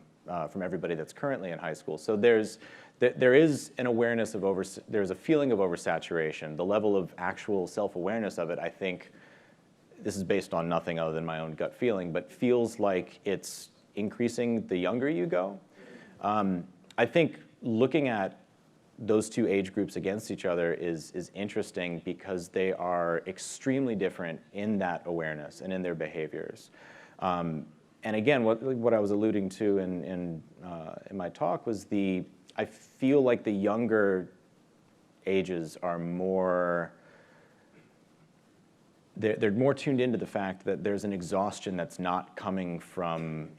everybody that's currently in high school. So there is an awareness of there's a feeling of oversaturation. The level of actual self-awareness of it, I think, this is based on nothing other than my own gut feeling, but feels like it's increasing the younger you go. I think looking at those two age groups against each other is interesting because they are extremely different in that awareness and in their behaviors. And again, what I was alluding to in my talk was I feel like the younger ages are more, they're more tuned into the fact that there's an exhaustion that's not coming from,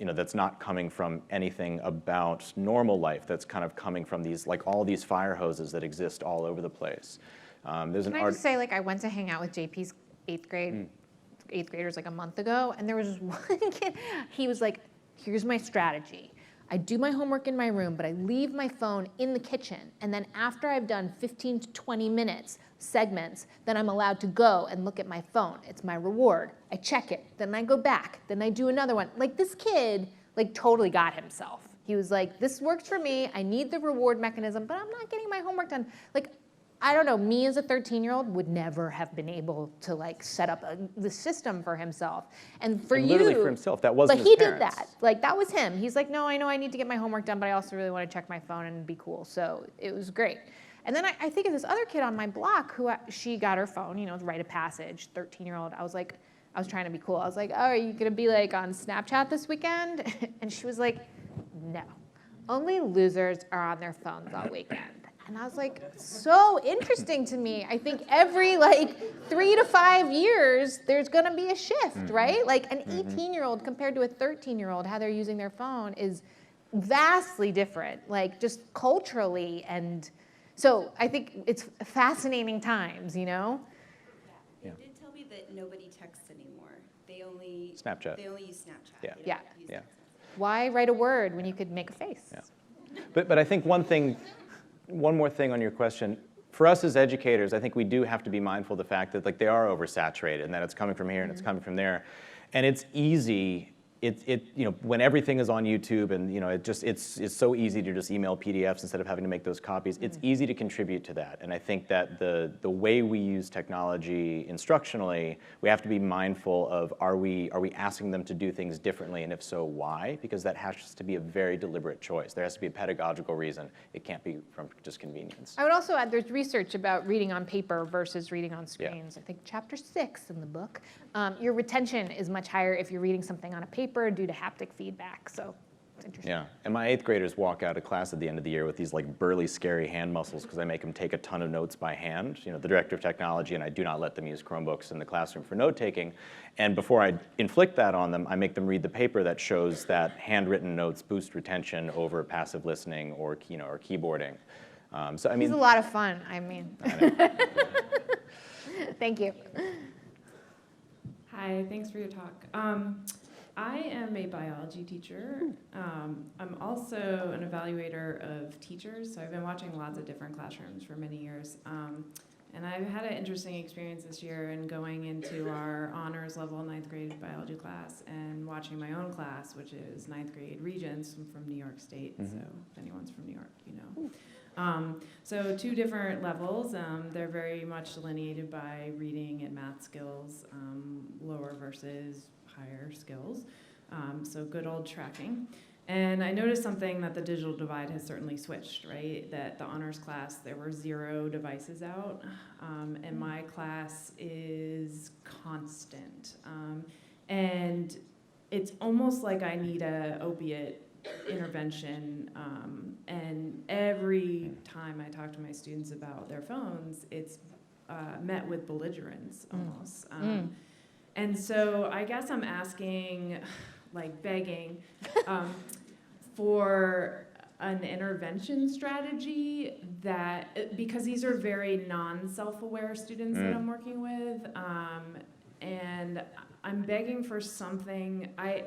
anything about normal life, that's kind of coming from these, like all these fire hoses that exist all over the place.
Can I just say, I went to hang out with JP's eighth graders like a month ago, and there was one kid, he was like, here's my strategy. I do my homework in my room, but I leave my phone in the kitchen, and then after I've done 15 to 20 minutes, segments, then I'm allowed to go and look at my phone. It's my reward. I check it, then I go back, then I do another one. Like, this kid, totally got himself. He was like, this works for me, I need the reward mechanism, but I'm not getting my homework done. I don't know, me as a 13-year-old would never have been able to set up the system for himself. And
literally for himself, that wasn't
his
parents.
But he did that. That was him. He's like, no, I know I need to get my homework done, but I also really want to check my phone and be cool. So it was great. And then I think of this other kid on my block who she got her phone, rite of passage, 13-year-old. I was trying to be cool. I was like, oh, are you gonna be on Snapchat this weekend? And she was like, no, only losers are on their phones all weekend. And I was like, so interesting to me. I think every 3 to 5 years, there's gonna be a shift, right? An 18-year-old compared to a 13-year-old, how they're using their phone is vastly different, just culturally. And so I think it's fascinating times,
Yeah. They did tell me that nobody texts anymore. They only
Snapchat.
They only use Snapchat.
Yeah.
They don't use
Yeah.
text messages.
Why write a word when you could make a face?
Yeah. But I think one more thing on your question. For us as educators, I think we do have to be mindful of the fact that they are oversaturated and that it's coming from here and it's coming from there. And it's easy when everything is on YouTube and it's so easy to just email PDFs instead of having to make those copies. It's easy to contribute to that, and I think that the way we use technology instructionally, we have to be mindful of are we asking them to do things differently, and if so, why? Because that has to be a very deliberate choice. There has to be a pedagogical reason. It can't be from just convenience.
I would also add there's research about reading on paper versus reading on screens. I think chapter 6 in the book. Your retention is much higher if you're reading something on a paper due to haptic feedback, so it's interesting.
Yeah, and my 8th graders walk out of class at the end of the year with these like burly, scary hand muscles because I make them take a ton of notes by hand. The director of technology, and I do not let them use Chromebooks in the classroom for note taking. And before I inflict that on them, I make them read the paper that shows that handwritten notes boost retention over passive listening or keyboarding. So I mean,
it's a lot of fun. I mean, thank you.
Hi, thanks for your talk. I am a biology teacher. I'm also an evaluator of teachers, so I've been watching lots of different classrooms for many years. And I've had an interesting experience this year in going into our honors level 9th grade biology class and watching my own class, which is 9th grade Regents. I'm from New York State, so if anyone's from New York, you know. So 2 different levels. They're very much delineated by reading and math skills, lower versus higher skills. So good old tracking. And I noticed something that the digital divide has certainly switched, right? That the honors class, there were 0 devices out, and my class is constant. And it's almost like I need a opiate intervention, and every time I talk to my students about their phones, it's met with belligerence almost. And so I guess I'm asking, like begging, for an intervention strategy that, because these are very non-self-aware students that I'm working with, and I'm begging for something. I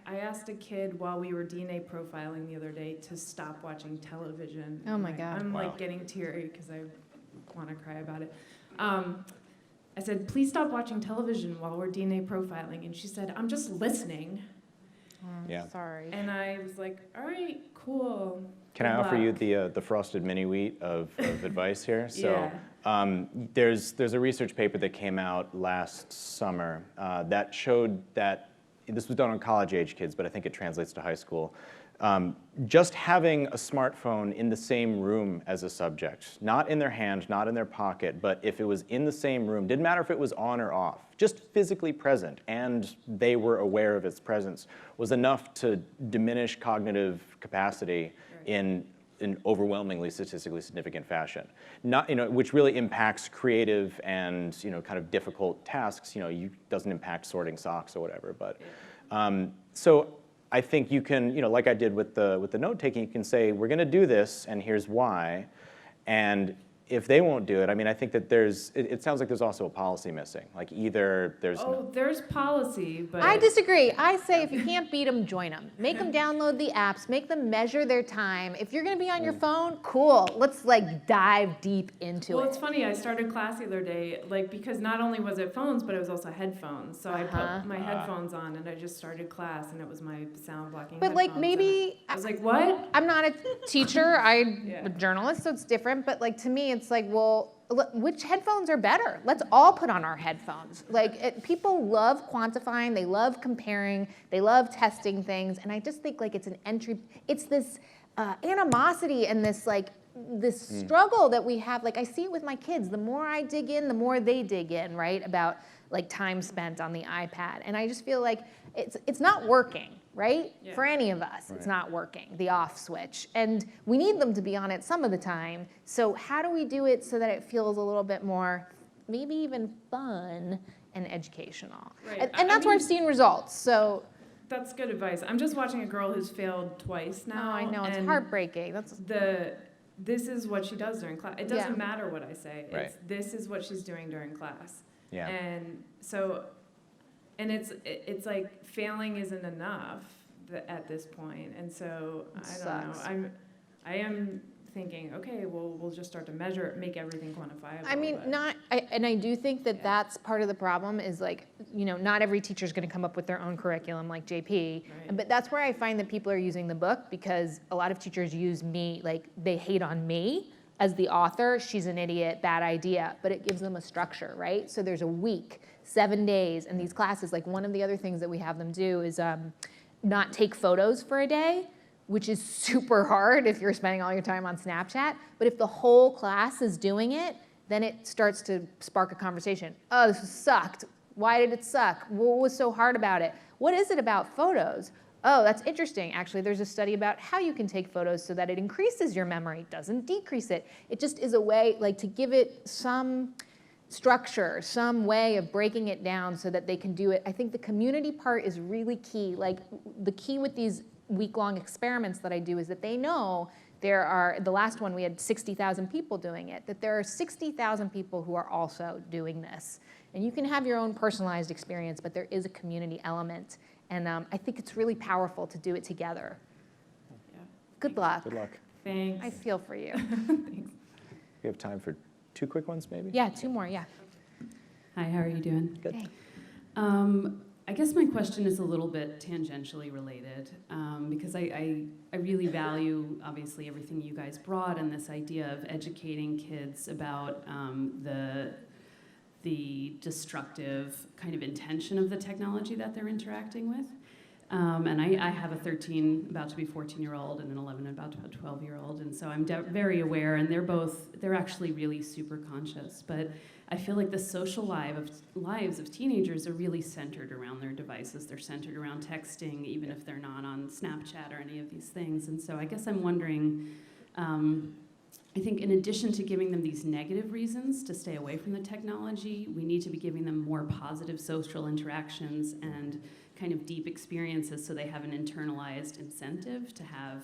asked a kid while we were DNA profiling the other day to stop watching television.
Oh my God.
I'm like getting teary because I want to cry about it. I said, please stop watching television while we're DNA profiling. And she said, I'm just listening.
Yeah.
Sorry.
And I was like, all right, cool.
Can I offer you the frosted mini wheat of advice here? So there's a research paper that came out last summer that showed that, this was done on college-age kids, but I think it translates to high school. Just having a smartphone in the same room as a subject, not in their hand, not in their pocket, but if it was in the same room, didn't matter if it was on or off, just physically present, and they were aware of its presence, was enough to diminish cognitive capacity in an overwhelmingly statistically significant fashion. Not, which really impacts creative and kind of difficult tasks. Doesn't impact sorting socks or whatever. But so I think you can, like I did with the note taking, you can say, we're going to do this, and here's why. And if they won't do it, I mean, I think that it sounds like there's also a policy missing. Like either there's...
Oh, there's policy, but...
I disagree. I say if you can't beat them, join them. Make them download the apps. Make them measure their time. If you're going to be on your phone, cool. Let's dive deep into it.
Well, it's funny. I started class the other day, because not only was it phones, but it was also headphones. So I put my headphones on, and I just started class, and it was my sound blocking
But
headphones.
maybe...
I was like, what?
I'm not a teacher. I'm a journalist, so it's different. But to me, it's like, well, which headphones are better? Let's all put on our headphones. People love quantifying, they love comparing, they love testing things, and I just think it's an entry. It's this animosity and this struggle that we have. I see it with my kids. The more I dig in, the more they dig in, right? About time spent on the iPad, and I just feel like it's not working. Right? Yeah. For any of us, it's not working, the off switch. And we need them to be on it some of the time. So how do we do it so that it feels a little bit more, maybe even fun and educational?
Right.
And that's where I've seen results. So
that's good advice. I'm just watching a girl who's failed twice now.
Oh, I know, it's heartbreaking.
This is what she does during class. It doesn't matter what I say. This is what she's doing during class.
Yeah.
And so... And it's like failing isn't enough at this point, and so I don't know. I am thinking, okay, well, we'll just start to measure it, make everything quantifiable.
I mean,
but-
I do think that that's part of the problem is like, not every teacher is going to come up with their own curriculum like JP.
Right.
But that's where I find that people are using the book because a lot of teachers use me, like they hate on me as the author. She's an idiot, bad idea, but it gives them a structure, right? So there's a week, 7 days, and these classes, like one of the other things that we have them do is not take photos for a day, which is super hard if you're spending all your time on Snapchat. But if the whole class is doing it, then it starts to spark a conversation. Oh, this sucked. Why did it suck? What was so hard about it? What is it about photos? Oh, that's interesting. Actually, there's a study about how you can take photos so that it increases your memory, doesn't decrease it. It just is a way, like, to give it some structure, some way of breaking it down so that they can do it. I think the community part is really key. Like, the key with these week-long experiments that I do is that they know there are, the last one we had 60,000 people doing it, that there are 60,000 people who are also doing this. And you can have your own personalized experience, but there is a community element. And I think it's really powerful to do it together.
Yeah.
Good luck.
Good luck.
Thanks.
I feel for you.
Thanks.
We have time for 2 quick ones, maybe?
Yeah, 2 more, yeah.
Hi, how are you doing?
Good.
Hey.
I guess my question is a little bit tangentially related because I really value, obviously, everything you guys brought and this idea of educating kids about the destructive kind of intention of the technology that they're interacting with. And I have a 13, about to be 14-year-old, and an 11, about to be 12-year-old, and so I'm very aware, and they're actually really super conscious, but I feel like the social lives of teenagers are really centered around their devices. They're centered around texting, even if they're not on Snapchat or any of these things, and so I guess I'm wondering, I think in addition to giving them these negative reasons to stay away from the technology, we need to be giving them more positive social interactions and kind of deep experiences so they have an internalized incentive to have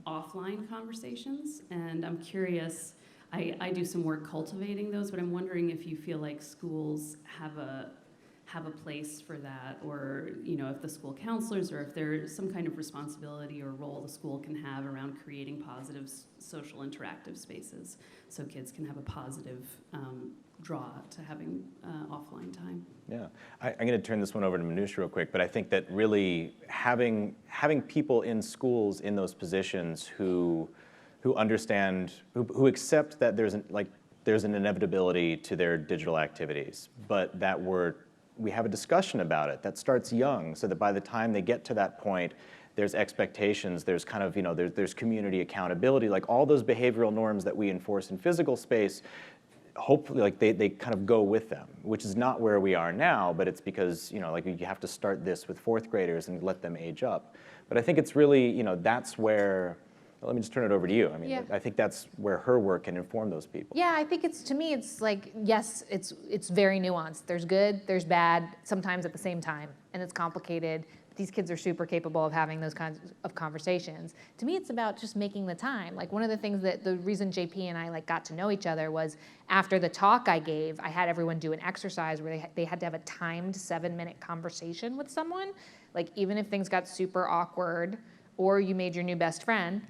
offline conversations. And I'm curious, I do some work cultivating those, but I'm wondering if you feel like schools have a place for that, or if the school counselors, or if there's some kind of responsibility or role the school can have around creating positive social interactive spaces so kids can have a positive draw to having offline time.
Yeah, I'm going to turn this one over to Manoush real quick, but I think that really having people in schools in those positions who understand, who accept that there's an inevitability to their digital activities, but that we have a discussion about it that starts young, so that by the time they get to that point, there's expectations, there's kind of, there's community accountability, like all those behavioral norms that we enforce in physical space, hopefully like they kind of go with them, which is not where we are now, but it's because, like you have to start this with 4th graders and let them age up. But I think it's really, that's where, let me just turn it over to you. I mean,
Yeah.
I think that's where her work can inform those people.
Yeah, I think to me, it's like, yes, it's very nuanced. There's good, there's bad, sometimes at the same time, and it's complicated. These kids are super capable of having those kinds of conversations. To me, it's about just making the time. Like one of the things that the reason JP and I got to know each other was after the talk I gave, I had everyone do an exercise where they had to have a timed 7-minute conversation with someone. Like even if things got super awkward or you made your new best friend,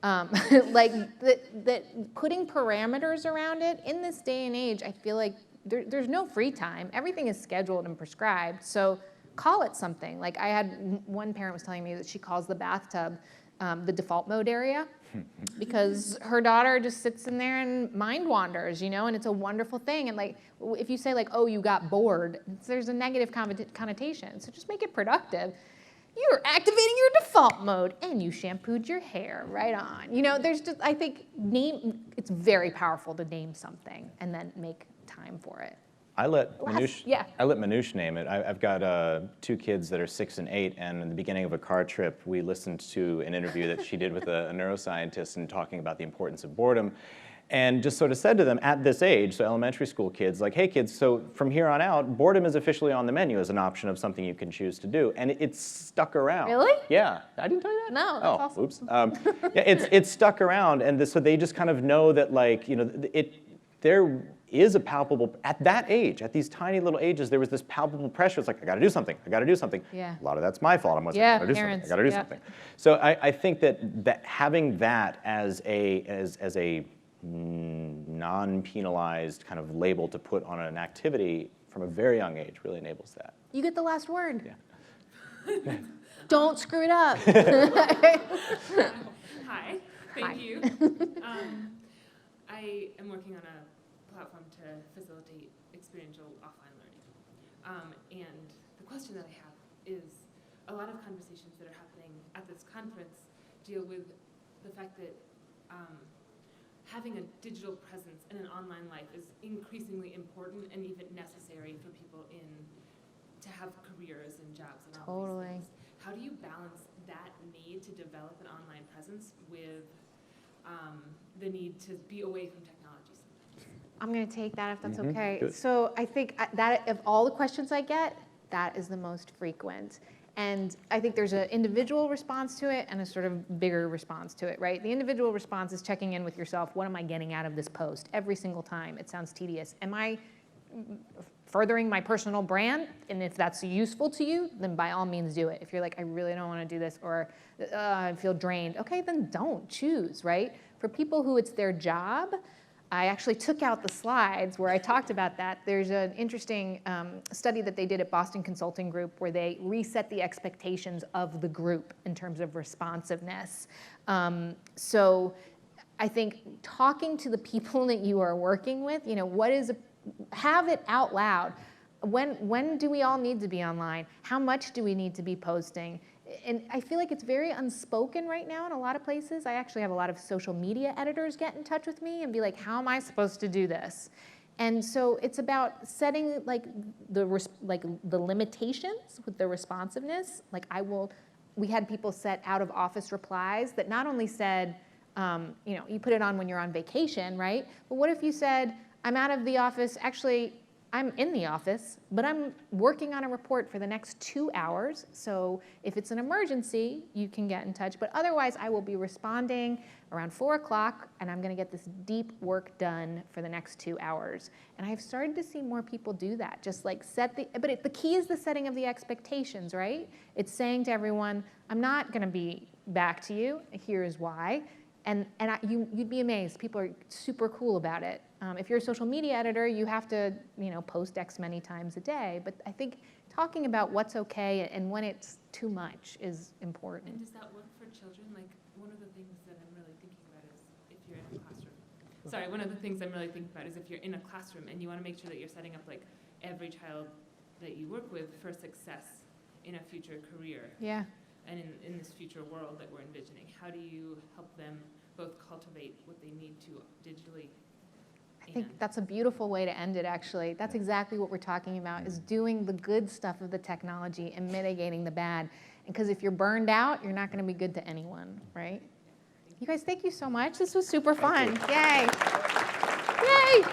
like that putting parameters around it in this day and age, I feel like there's no free time. Everything is scheduled and prescribed. So call it something. Like I had one parent was telling me that she calls the bathtub the default mode area because her daughter just sits in there and mind wanders, and it's a wonderful thing. And like if you say like, oh, you got bored, there's a negative connotation. So just make it productive. You're activating your default mode and you shampooed your hair, right on. There's just, I think it's very powerful to name something and then make time for it.
I let Manoush name it. I've got 2 kids that are 6 and 8, and in the beginning of a car trip, we listened to an interview that she did with a neuroscientist and talking about the importance of boredom, and just sort of said to them at this age, so elementary school kids, like, hey kids, so from here on out, boredom is officially on the menu as an option of something you can choose to do, and it's stuck around.
Really?
Yeah, I didn't tell you that?
No, that's awesome.
Oops. Yeah, it's stuck around, and so they just kind of know that, like, is a palpable, at that age, at these tiny little ages, there was this palpable pressure. It's like, I gotta do something, I gotta do something.
Yeah.
A lot of that's my fault. I'm like,
Yeah,
I gotta do
parents,
something, I gotta do
yeah.
something. So I think that having that as a non-penalized kind of label to put on an activity from a very young age really enables that.
You get the last word.
Yeah.
Don't screw it up.
Hi, thank
Hi.
you. I am working on a platform to facilitate experiential offline learning. And the question that I have is, a lot of conversations that are happening at this conference deal with the fact that having a digital presence in an online life is increasingly important and even necessary for people to have careers and jobs and all these
Totally.
things. How do you balance that need to develop an online presence with the need to be away from technology sometimes?
I'm going to take that if that's
Mhm,
okay.
good.
So I think that of all the questions I get, that is the most frequent. And I think there's an individual response to it and a sort of bigger response to it, right? The individual response is checking in with yourself. What am I getting out of this post? Every single time. It sounds tedious. Am I furthering my personal brand? And if that's useful to you, then by all means do it. If you're like, I really don't want to do this, or I feel drained, okay, then don't. Choose, right? For people who it's their job, I actually took out the slides where I talked about that. There's an interesting study that they did at Boston Consulting Group where they reset the expectations of the group in terms of responsiveness. So I think talking to the people that you are working with, have it out loud. When do we all need to be online? How much do we need to be posting? And I feel like it's very unspoken right now in a lot of places. I actually have a lot of social media editors get in touch with me and be like, how am I supposed to do this? And so it's about setting the limitations with the responsiveness. We had people set out of office replies that not only said, you put it on when you're on vacation, right? But what if you said, I'm out of the office, actually, I'm in the office, but I'm working on a report for the next 2 hours. So if it's an emergency, you can get in touch. But otherwise, I will be responding around 4 o'clock, and I'm going to get this deep work done for the next 2 hours. And I've started to see more people do that. Just like the key is the setting of the expectations, right? It's saying to everyone, I'm not going to be back to you. Here's why. And you'd be amazed. People are super cool about it. If you're a social media editor, you have to post X many times a day. But I think talking about what's okay and when it's too much is important.
And does that work for children? Like, one of the things that I'm really thinking about is if you're in a classroom. Sorry, one of the things I'm really thinking about is if you're in a classroom and you want to make sure that you're setting up like every child that you work with for success in a future career.
Yeah.
And in this future world that we're envisioning, how do you help them both cultivate what they need to digitally?
I think that's a beautiful way to end it, actually. That's exactly what we're talking about, is doing the good stuff of the technology and mitigating the bad. Because if you're burned out, you're not going to be good to anyone, right? You guys, thank you so much. This was super fun. Yay. Yay.